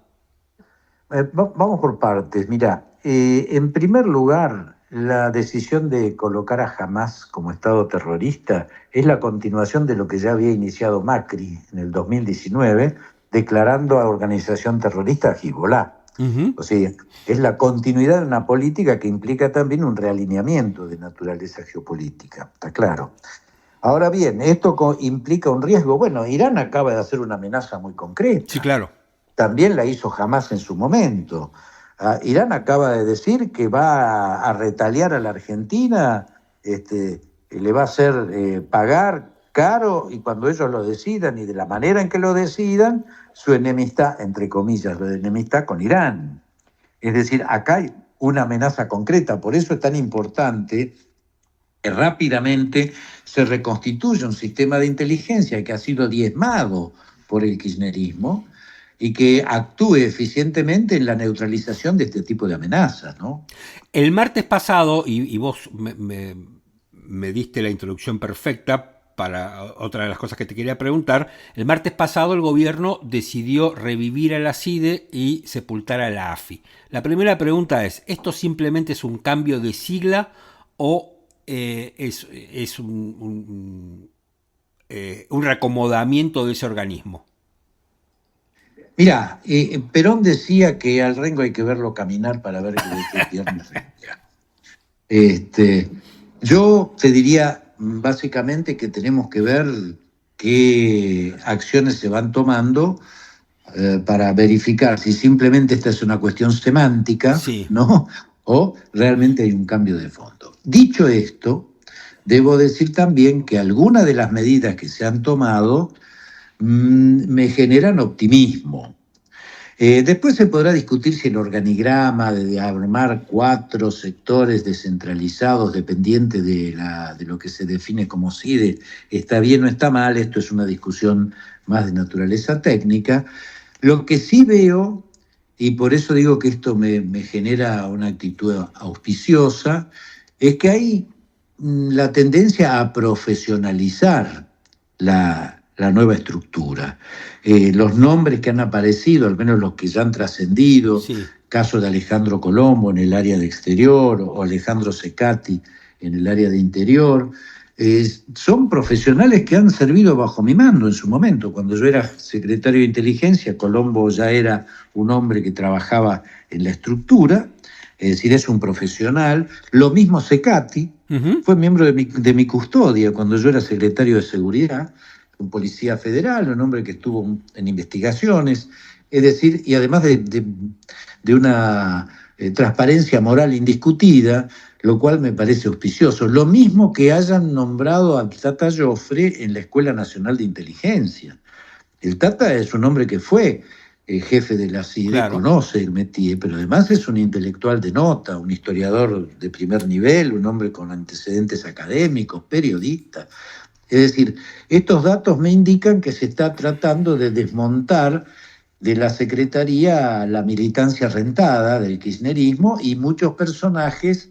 Vamos por partes. Mira, en primer lugar, la decisión de colocar a Hamas como Estado terrorista es la continuación de lo que ya había iniciado Macri en el 2019, declarando a organización terrorista a Hezbollah. O sea, es la continuidad de una política que implica también un realineamiento de naturaleza geopolítica, está claro. Ahora bien, esto implica un riesgo. Bueno, Irán acaba de hacer una amenaza muy concreta. Sí, claro. También la hizo Hamas en su momento. Irán acaba de decir que va a retaliar a la Argentina, le va a hacer pagar caro, y cuando ellos lo decidan y de la manera en que lo decidan, su enemistad, entre comillas, la enemistad con Irán. Es decir, acá hay una amenaza concreta. Por eso es tan importante que rápidamente se reconstituya un sistema de inteligencia que ha sido diezmado por el kirchnerismo y que actúe eficientemente en la neutralización de este tipo de amenazas, ¿no? El martes pasado, y vos me diste la introducción perfecta para otra de las cosas que te quería preguntar, el martes pasado el gobierno decidió revivir a la CIDE y sepultar a la AFI. La primera pregunta es, ¿esto simplemente es un cambio de sigla o es un reacomodamiento de ese organismo? Mira, Perón decía que al rengo hay que verlo caminar para ver qué piernas se. Yo te diría básicamente que tenemos que ver qué acciones se van tomando para verificar si simplemente esta es una cuestión semántica, ¿no? O realmente hay un cambio de fondo. Dicho esto, debo decir también que algunas de las medidas que se han tomado me generan optimismo. Después se podrá discutir si el organigrama de armar 4 sectores descentralizados dependientes de lo que se define como CIDE está bien o está mal. Esto es una discusión más de naturaleza técnica. Lo que sí veo, y por eso digo que esto me genera una actitud auspiciosa, es que hay la tendencia a profesionalizar la nueva estructura. Los nombres que han aparecido, al menos los que ya han trascendido, caso de Alejandro Colombo en el área de exterior o Alejandro Secati en el área de interior. Son profesionales que han servido bajo mi mando en su momento. Cuando yo era secretario de Inteligencia, Colombo ya era un hombre que trabajaba en la estructura, es decir, es un profesional. Lo mismo Secati, fue miembro de mi custodia cuando yo era secretario de Seguridad, un policía federal, un hombre que estuvo en investigaciones, es decir, y además de una transparencia moral indiscutida, lo cual me parece auspicioso. Lo mismo que hayan nombrado al Tata Joffre en la Escuela Nacional de Inteligencia. El Tata es un hombre que fue jefe de la CIDE, claro, conoce el métier, pero además es un intelectual de nota, un historiador de primer nivel, un hombre con antecedentes académicos, periodista. Es decir, estos datos me indican que se está tratando de desmontar de la Secretaría la militancia rentada del kirchnerismo y muchos personajes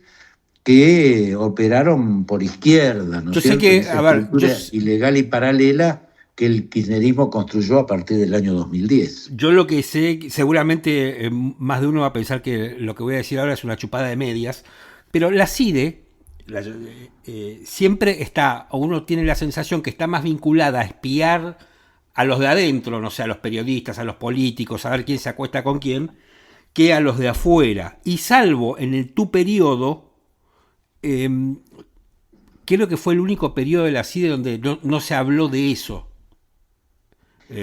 que operaron por izquierda, ¿no es cierto? Sé que, a ver, ilegal y paralela que el kirchnerismo construyó a partir del año 2010. Yo lo que sé, seguramente más de uno va a pensar que lo que voy a decir ahora es una chupada de medias, pero la CIDE siempre está, o uno tiene la sensación que está más vinculada a espiar a los de adentro, no sé, a los periodistas, a los políticos, a ver quién se acuesta con quién, que a los de afuera. Y salvo en tu periodo, creo que fue el único periodo de la CIDE donde no se habló de eso.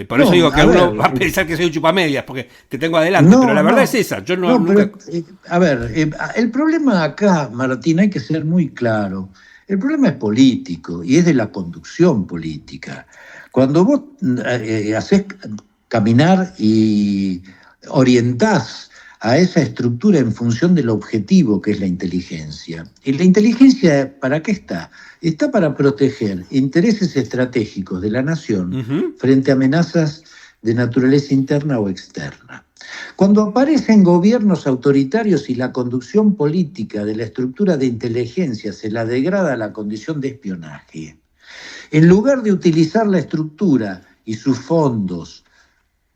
Por eso digo que uno va a pensar que soy un chupamedias, porque te tengo adelante, pero la verdad es esa. Yo nunca... el problema acá, Martín, hay que ser muy claro. El problema es político y es de la conducción política. Cuando vos haces caminar y orientás a esa estructura en función del objetivo que es la inteligencia. ¿Y la inteligencia para qué está? Está para proteger intereses estratégicos de la nación frente a amenazas de naturaleza interna o externa. Cuando aparecen gobiernos autoritarios y la conducción política de la estructura de inteligencia se la degrada a la condición de espionaje, en lugar de utilizar la estructura y sus fondos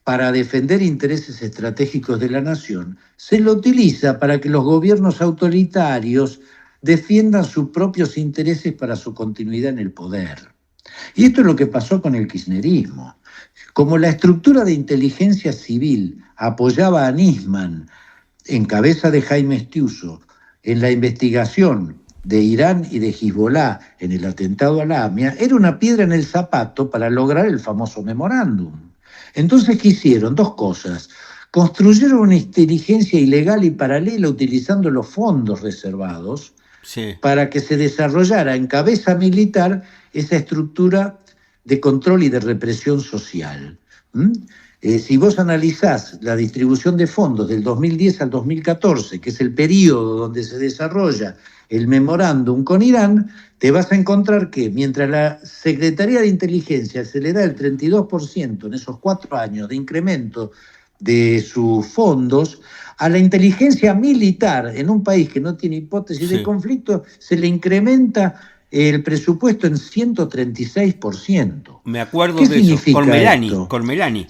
para defender intereses estratégicos de la nación, se lo utiliza para que los gobiernos autoritarios defiendan sus propios intereses para su continuidad en el poder. Y esto es lo que pasó con el kirchnerismo. Como la estructura de inteligencia civil apoyaba a Nisman, en cabeza de Jaime Estiuso, en la investigación de Irán y de Hezbollah en el atentado a la AMIA, era una piedra en el zapato para lograr el famoso memorándum. Entonces, ¿qué hicieron? Dos cosas. Construyeron una inteligencia ilegal y paralela utilizando los fondos reservados para que se desarrollara en cabeza militar esa estructura de control y de represión social. Si vos analizás la distribución de fondos del 2010 al 2014, que es el periodo donde se desarrolla el memorándum con Irán, te vas a encontrar que mientras la Secretaría de Inteligencia se le da el 32% en esos 4 años de incremento de sus fondos, a la inteligencia militar en un país que no tiene hipótesis de conflicto se le incrementa el presupuesto en 136%. Me acuerdo de eso, con Melani.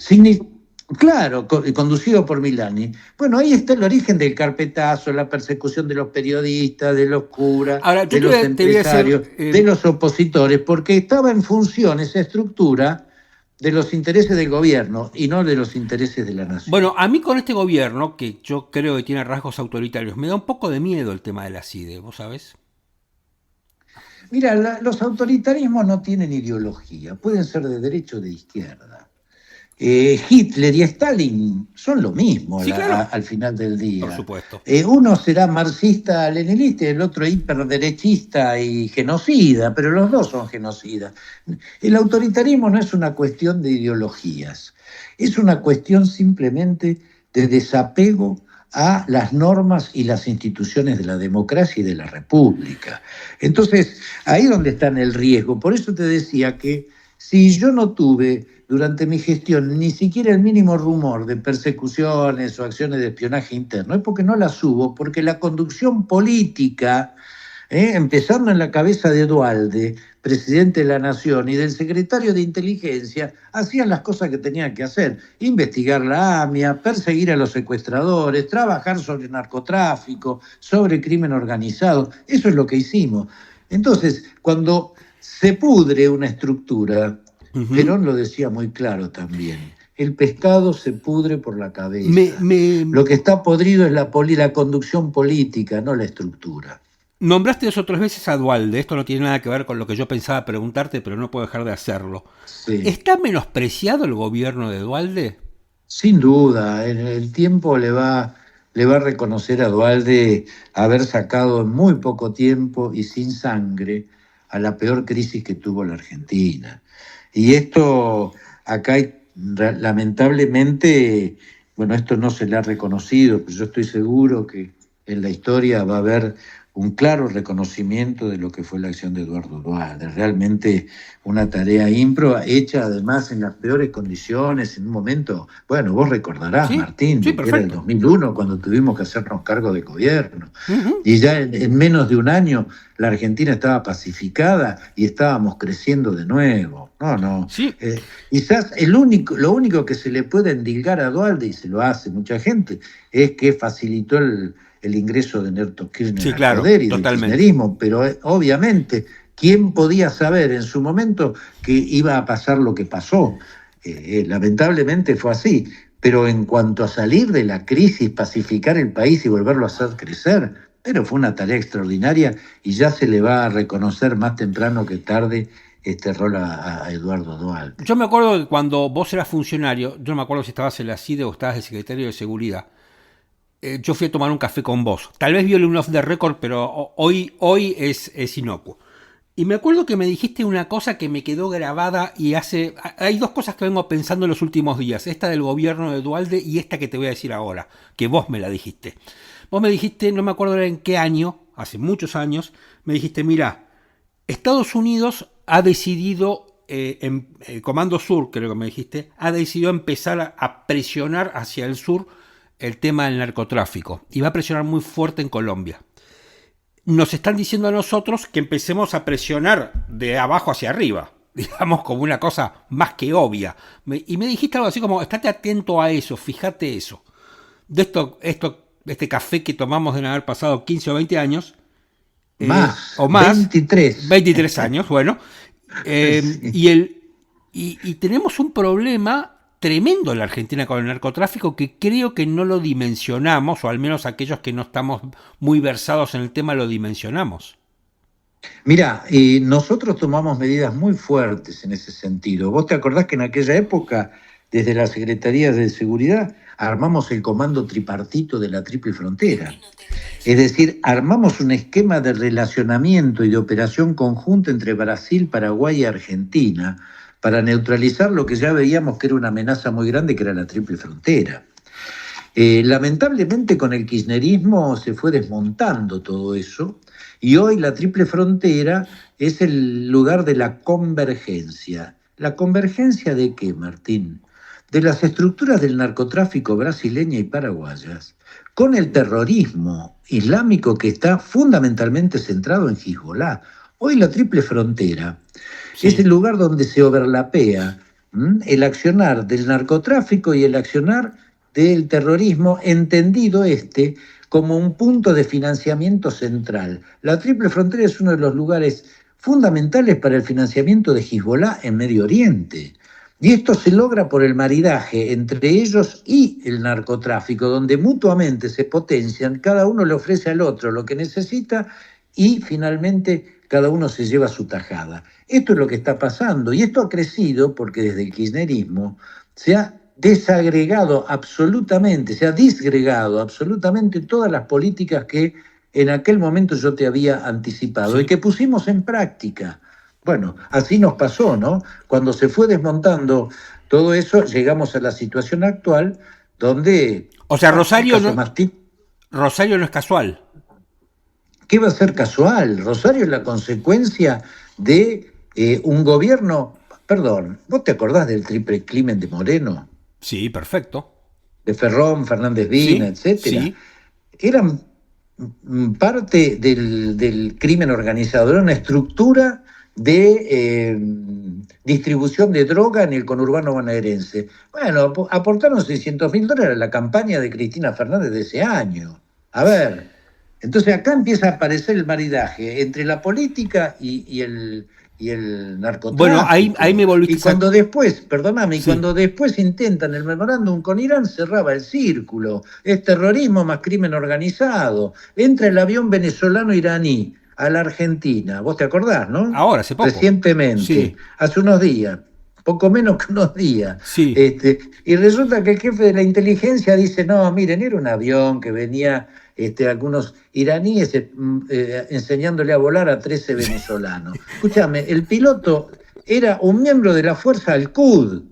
Claro, conducido por Milani. Bueno, ahí está el origen del carpetazo, la persecución de los periodistas, de los curas, de los empresarios, de los opositores, porque estaba en función esa estructura de los intereses del gobierno y no de los intereses de la nación. Bueno, a mí con este gobierno, que yo creo que tiene rasgos autoritarios, me da un poco de miedo el tema de la CIDE, ¿vos sabés? Mira, los autoritarismos no tienen ideología, pueden ser de derecha o de izquierda. Hitler y Stalin son lo mismo al final del día. Por supuesto. Uno será marxista-leninista y el otro hiperderechista y genocida, pero los dos son genocidas. El autoritarismo no es una cuestión de ideologías, es una cuestión simplemente de desapego a las normas y las instituciones de la democracia y de la república. Entonces, ahí es donde está el riesgo. Por eso te decía que si yo no tuve durante mi gestión ni siquiera el mínimo rumor de persecuciones o acciones de espionaje interno, es porque no las hubo, porque la conducción política empezando en la cabeza de Duhalde, presidente de la Nación, y del secretario de Inteligencia, hacían las cosas que tenían que hacer: investigar la AMIA, perseguir a los secuestradores, trabajar sobre narcotráfico, sobre crimen organizado. Eso es lo que hicimos. Entonces, cuando se pudre una estructura, Perón lo decía muy claro también: el pescado se pudre por la cabeza. Lo que está podrido es la conducción política, no la estructura. Nombraste 2 o 3 veces a Duhalde. Esto no tiene nada que ver con lo que yo pensaba preguntarte, pero no puedo dejar de hacerlo. Sí. ¿Está menospreciado el gobierno de Duhalde? Sin duda, el tiempo le va a reconocer a Duhalde haber sacado en muy poco tiempo y sin sangre a la peor crisis que tuvo la Argentina. Y esto, acá lamentablemente, bueno, esto no se le ha reconocido, pero yo estoy seguro que en la historia va a haber un claro reconocimiento de lo que fue la acción de Eduardo Duhalde. Realmente una tarea ímproba, hecha además en las peores condiciones, en un momento, bueno, vos recordarás, Martín, que era el 2001 cuando tuvimos que hacernos cargo de gobierno. Y ya en menos de un año la Argentina estaba pacificada y estábamos creciendo de nuevo. Quizás lo único que se le puede endilgar a Duhalde, y se lo hace mucha gente, es que facilitó el ingreso de Néstor Kirchner al poder y del kirchnerismo, pero obviamente, ¿quién podía saber en su momento que iba a pasar lo que pasó? Lamentablemente fue así, pero en cuanto a salir de la crisis, pacificar el país y volverlo a hacer crecer, pero fue una tarea extraordinaria y ya se le va a reconocer más temprano que tarde este rol a Eduardo Duhalde. Yo me acuerdo que cuando vos eras funcionario, yo no me acuerdo si estabas en la CIDE o estabas de secretario de Seguridad, yo fui a tomar un café con vos. Tal vez viole un off the record, pero hoy es inocuo. Y me acuerdo que me dijiste una cosa que me quedó grabada y hay 2 cosas que vengo pensando en los últimos días. Esta del gobierno de Duhalde y esta que te voy a decir ahora, que vos me la dijiste. Vos me dijiste, no me acuerdo en qué año, hace muchos años, me dijiste, mira, Estados Unidos ha decidido, el Comando Sur, creo que me dijiste, ha decidido empezar a presionar hacia el sur el tema del narcotráfico y va a presionar muy fuerte en Colombia. Nos están diciendo a nosotros que empecemos a presionar de abajo hacia arriba, digamos, como una cosa más que obvia. Y me dijiste algo así como, estate atento a eso, fíjate eso. De este café que tomamos deben haber pasado 15 o 20 años. O más. 23 años, bueno. Y tenemos un problema tremendo en la Argentina con el narcotráfico que creo que no lo dimensionamos, o al menos aquellos que no estamos muy versados en el tema lo dimensionamos. Mira, nosotros tomamos medidas muy fuertes en ese sentido. ¿Vos te acordás que en aquella época, desde la Secretaría de Seguridad, armamos el comando tripartito de la Triple Frontera? Es decir, armamos un esquema de relacionamiento y de operación conjunta entre Brasil, Paraguay y Argentina para neutralizar lo que ya veíamos que era una amenaza muy grande, que era la Triple Frontera. Lamentablemente con el kirchnerismo se fue desmontando todo eso y hoy la Triple Frontera es el lugar de la convergencia. ¿La convergencia de qué, Martín? De las estructuras del narcotráfico brasileña y paraguayas con el terrorismo islámico que está fundamentalmente centrado en Hezbollah. Hoy la Triple Frontera es el lugar donde se overlapea el accionar del narcotráfico y el accionar del terrorismo, entendido como un punto de financiamiento central. La Triple Frontera es uno de los lugares fundamentales para el financiamiento de Hezbollah en Medio Oriente. Y esto se logra por el maridaje entre ellos y el narcotráfico, donde mutuamente se potencian, cada uno le ofrece al otro lo que necesita y finalmente cada uno se lleva su tajada. Esto es lo que está pasando y esto ha crecido porque desde el kirchnerismo se ha disgregado absolutamente todas las políticas que en aquel momento yo te había anticipado y que pusimos en práctica. Bueno, así nos pasó, ¿no? Cuando se fue desmontando todo eso, llegamos a la situación actual donde... O sea, Rosario no es casual. ¿Qué va a ser casual? Rosario es la consecuencia de un gobierno... Perdón, ¿vos te acordás del triple crimen de Moreno? Sí, perfecto. De Ferrón, Fernández Vina, etcétera. Sí. Eran parte del crimen organizado, era una estructura de distribución de droga en el conurbano bonaerense. Bueno, aportaron $600.000 a la campaña de Cristina Fernández de ese año. A ver, entonces acá empieza a aparecer el maridaje entre la política y el narcotráfico. Bueno, ahí me volviste. Y cuando después, perdóname, cuando después intentan el memorándum con Irán, cerraba el círculo. Es terrorismo más crimen organizado. Entra el avión venezolano-iraní a la Argentina. ¿Vos te acordás, no? Ahora, hace poco. Recientemente, sí. Hace unos días. Poco menos que unos días. Sí. Y resulta que el jefe de la inteligencia dice, no, miren, era un avión que venía algunos iraníes enseñándole a volar a 13 venezolanos. Escúchame, el piloto era un miembro de la Fuerza Al-Quds.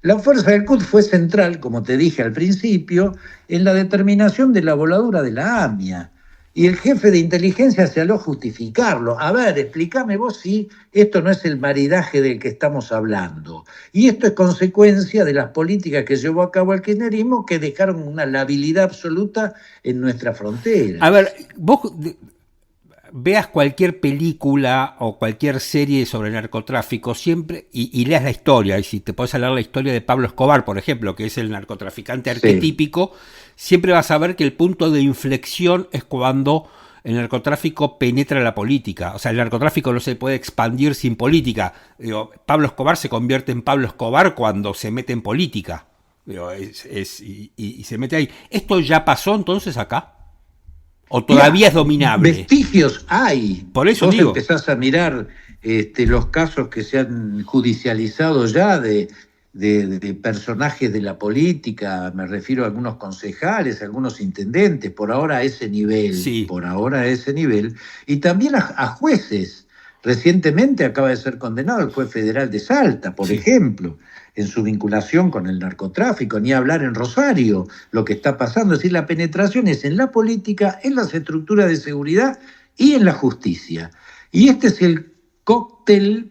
La Fuerza Al-Quds fue central, como te dije al principio, en la determinación de la voladura de la AMIA. Y el jefe de inteligencia se aló a justificarlo. A ver, explícame vos si esto no es el maridaje del que estamos hablando. Y esto es consecuencia de las políticas que llevó a cabo el kirchnerismo, que dejaron una labilidad absoluta en nuestra frontera. A ver, vos veas cualquier película o cualquier serie sobre narcotráfico siempre y leas la historia, y si te podés hablar la historia de Pablo Escobar, por ejemplo, que es el narcotraficante arquetípico, siempre vas a ver que el punto de inflexión es cuando el narcotráfico penetra la política. O sea, el narcotráfico no se puede expandir sin política. Digo, Pablo Escobar se convierte en Pablo Escobar cuando se mete en política. Digo, y se mete ahí. ¿Esto ya pasó entonces acá? ¿O todavía es dominable? Vestigios hay. Por eso vos digo. Empezás a mirar los casos que se han judicializado ya de personajes de la política, me refiero a algunos concejales, a algunos intendentes, por ahora a ese nivel, y también a jueces. Recientemente acaba de ser condenado el juez federal de Salta, por ejemplo, en su vinculación con el narcotráfico, ni hablar en Rosario, lo que está pasando. Es decir, la penetración es en la política, en las estructuras de seguridad y en la justicia. Y este es el cóctel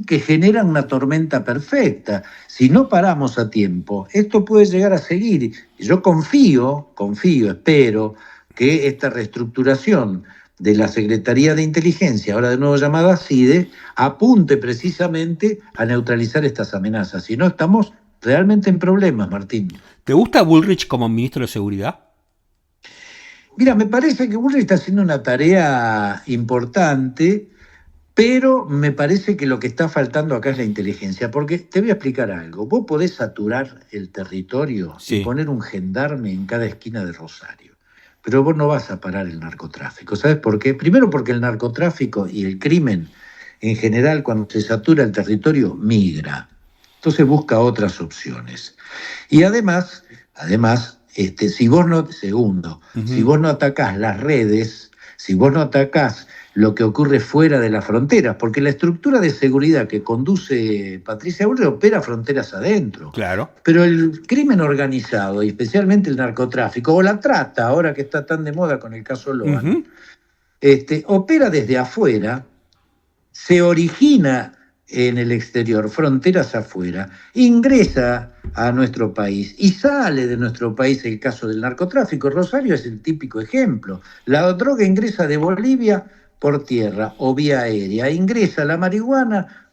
que genera una tormenta perfecta. Si no paramos a tiempo, esto puede llegar a seguir. Yo confío, espero que esta reestructuración de la Secretaría de Inteligencia, ahora de nuevo llamada CIDE, apunte precisamente a neutralizar estas amenazas. Si no, estamos realmente en problemas, Martín. ¿Te gusta Bullrich como ministro de Seguridad? Mira, me parece que Bullrich está haciendo una tarea importante, pero me parece que lo que está faltando acá es la inteligencia, porque te voy a explicar algo. Vos podés saturar el territorio y poner un gendarme en cada esquina de Rosario, pero vos no vas a parar el narcotráfico. ¿Sabes por qué? Primero porque el narcotráfico y el crimen en general, cuando se satura el territorio, migra. Entonces busca otras opciones. Y además, si vos no atacás las redes, si vos no atacás lo que ocurre fuera de las fronteras, porque la estructura de seguridad que conduce Patricia Bullrich opera fronteras adentro. Claro. Pero el crimen organizado, y especialmente el narcotráfico, o la trata, ahora que está tan de moda con el caso Loan, opera desde afuera, se origina en el exterior, fronteras afuera, ingresa a nuestro país y sale de nuestro país. El caso del narcotráfico, Rosario es el típico ejemplo. La droga ingresa de Bolivia por tierra o vía aérea, ingresa la marihuana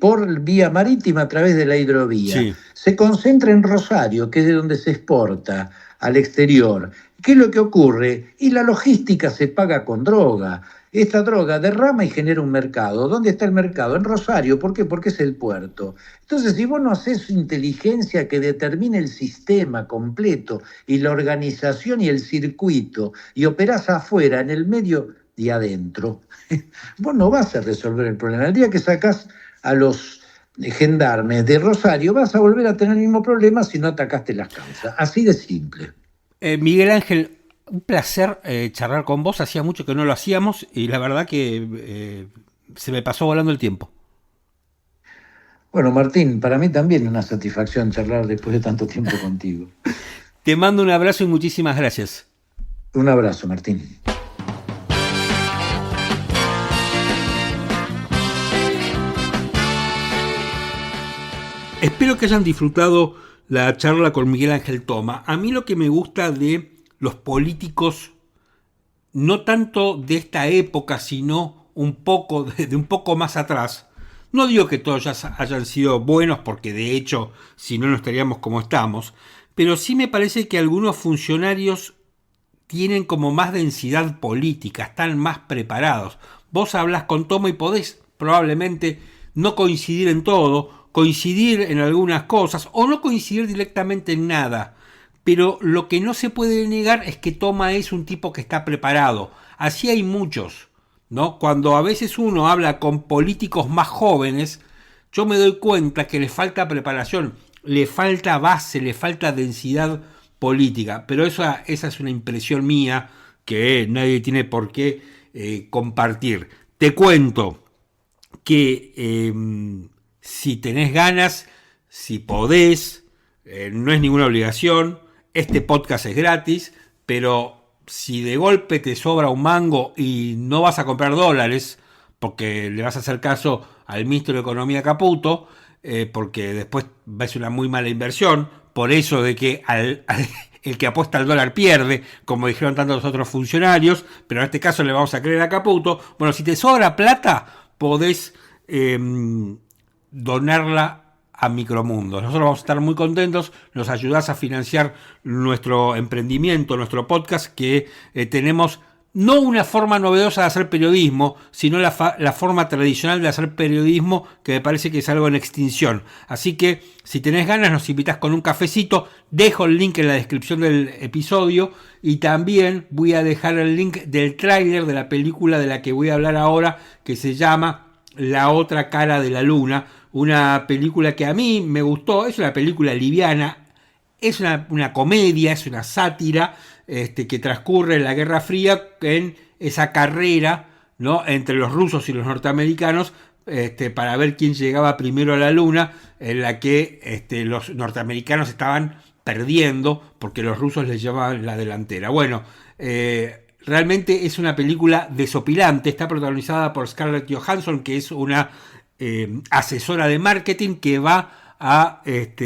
por vía marítima a través de la hidrovía. Sí. Se concentra en Rosario, que es de donde se exporta al exterior. ¿Qué es lo que ocurre? Y la logística se paga con droga. Esta droga derrama y genera un mercado. ¿Dónde está el mercado? En Rosario. ¿Por qué? Porque es el puerto. Entonces, si vos no haces inteligencia que determine el sistema completo y la organización y el circuito, y operás afuera, en el medio y adentro, vos no vas a resolver el problema. El día que sacás a los gendarmes de Rosario, vas a volver a tener el mismo problema si no atacaste las causas. Así de simple. Miguel Ángel, un placer charlar con vos. Hacía mucho que no lo hacíamos y la verdad que se me pasó volando el tiempo. Bueno, Martín, para mí también es una satisfacción charlar después de tanto tiempo contigo. Te mando un abrazo y muchísimas gracias. Un abrazo, Martín. Espero que hayan disfrutado la charla con Miguel Ángel Toma. A mí lo que me gusta de los políticos no tanto de esta época, sino un poco de un poco más atrás. No digo que todos ya hayan sido buenos, porque de hecho, si no, no estaríamos como estamos, pero sí me parece que algunos funcionarios tienen como más densidad política, están más preparados. Vos hablás con Tomo y podés probablemente no coincidir en todo, coincidir en algunas cosas o no coincidir directamente en nada. Pero lo que no se puede negar es que Toma es un tipo que está preparado. Así hay muchos, ¿no? Cuando a veces uno habla con políticos más jóvenes, yo me doy cuenta que le falta preparación, le falta base, le falta densidad política. Pero esa es una impresión mía que nadie tiene por qué compartir. Te cuento que si tenés ganas, si podés, no es ninguna obligación. Este podcast es gratis, pero si de golpe te sobra un mango y no vas a comprar dólares, porque le vas a hacer caso al ministro de Economía Caputo, porque después va a ser una muy mala inversión, por eso de que el que apuesta al dólar pierde, como dijeron tantos otros funcionarios, pero en este caso le vamos a creer a Caputo. Bueno, si te sobra plata, podés donarla a Micromundos. Nosotros vamos a estar muy contentos, nos ayudás a financiar nuestro emprendimiento, nuestro podcast, que tenemos no una forma novedosa de hacer periodismo, sino la forma tradicional de hacer periodismo, que me parece que es algo en extinción. Así que si tenés ganas, nos invitás con un cafecito. Dejo el link en la descripción del episodio y también voy a dejar el link del tráiler de la película de la que voy a hablar ahora, que se llama La otra cara de la luna. Una película que a mí me gustó, es una película liviana, es una comedia, es una sátira que transcurre en la Guerra Fría, en esa carrera, ¿no?, entre los rusos y los norteamericanos, para ver quién llegaba primero a la luna, en la que los norteamericanos estaban perdiendo porque los rusos les llevaban la delantera. Bueno, realmente es una película desopilante, está protagonizada por Scarlett Johansson, que es una asesora de marketing que va a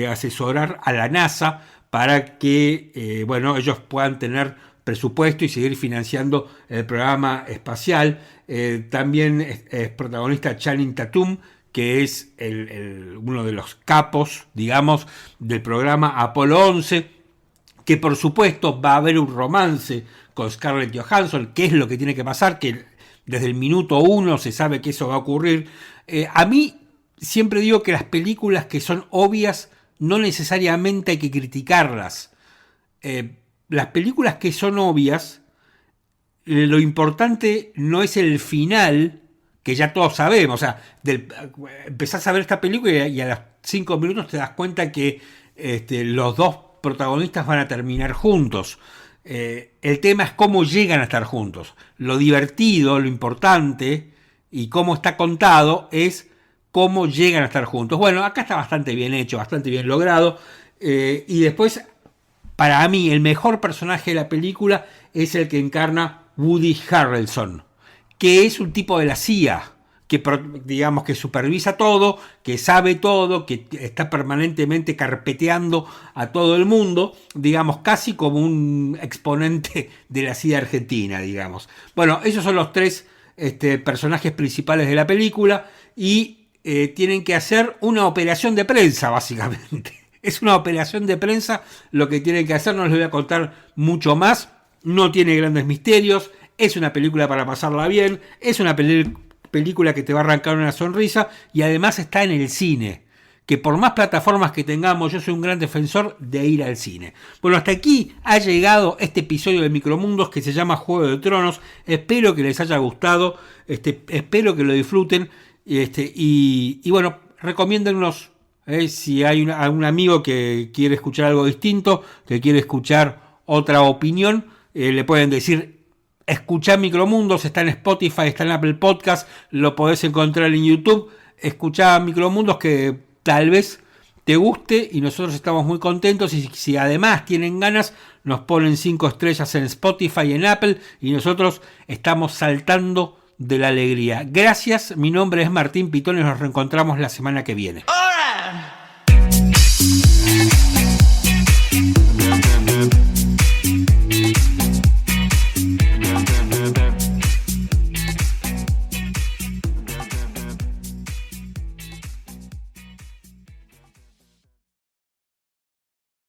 asesorar a la NASA para que ellos puedan tener presupuesto y seguir financiando el programa espacial. También es protagonista Channing Tatum, que es uno de los capos, digamos, del programa Apolo 11, que por supuesto va a haber un romance con Scarlett Johansson, que es lo que tiene que pasar, que desde el minuto 1 se sabe que eso va a ocurrir. A mí siempre digo que las películas que son obvias no necesariamente hay que criticarlas. Las películas que son obvias, lo importante no es el final, que ya todos sabemos. O sea, empezás a ver esta película y a los 5 minutos te das cuenta que los dos protagonistas van a terminar juntos. El tema es cómo llegan a estar juntos. Lo divertido, lo importante y cómo está contado es cómo llegan a estar juntos. Bueno, acá está bastante bien hecho, bastante bien logrado. Y después, para mí, el mejor personaje de la película es el que encarna Woody Harrelson, que es un tipo de la CIA, que digamos que supervisa todo, que sabe todo, que está permanentemente carpeteando a todo el mundo, digamos casi como un exponente de la CIA argentina, digamos. Bueno, esos son los tres personajes principales de la película y tienen que hacer una operación de prensa, básicamente. Es una operación de prensa lo que tienen que hacer, no les voy a contar mucho más, no tiene grandes misterios, es una película para pasarla bien, es una película que te va a arrancar una sonrisa y además está en el cine, que por más plataformas que tengamos, yo soy un gran defensor de ir al cine. Bueno, hasta aquí ha llegado este episodio de Micromundos que se llama Juego de Tronos. Espero que les haya gustado, espero que lo disfruten y bueno, recomiéndennos si hay algún amigo que quiere escuchar algo distinto, que quiere escuchar otra opinión, le pueden decir: escuchá Micromundos, está en Spotify, está en Apple Podcast, lo podés encontrar en YouTube. Escuchá Micromundos, que tal vez te guste y nosotros estamos muy contentos. Y si además tienen ganas, nos ponen 5 estrellas en Spotify y en Apple y nosotros estamos saltando de la alegría. Gracias, mi nombre es Martín Pitón y nos reencontramos la semana que viene.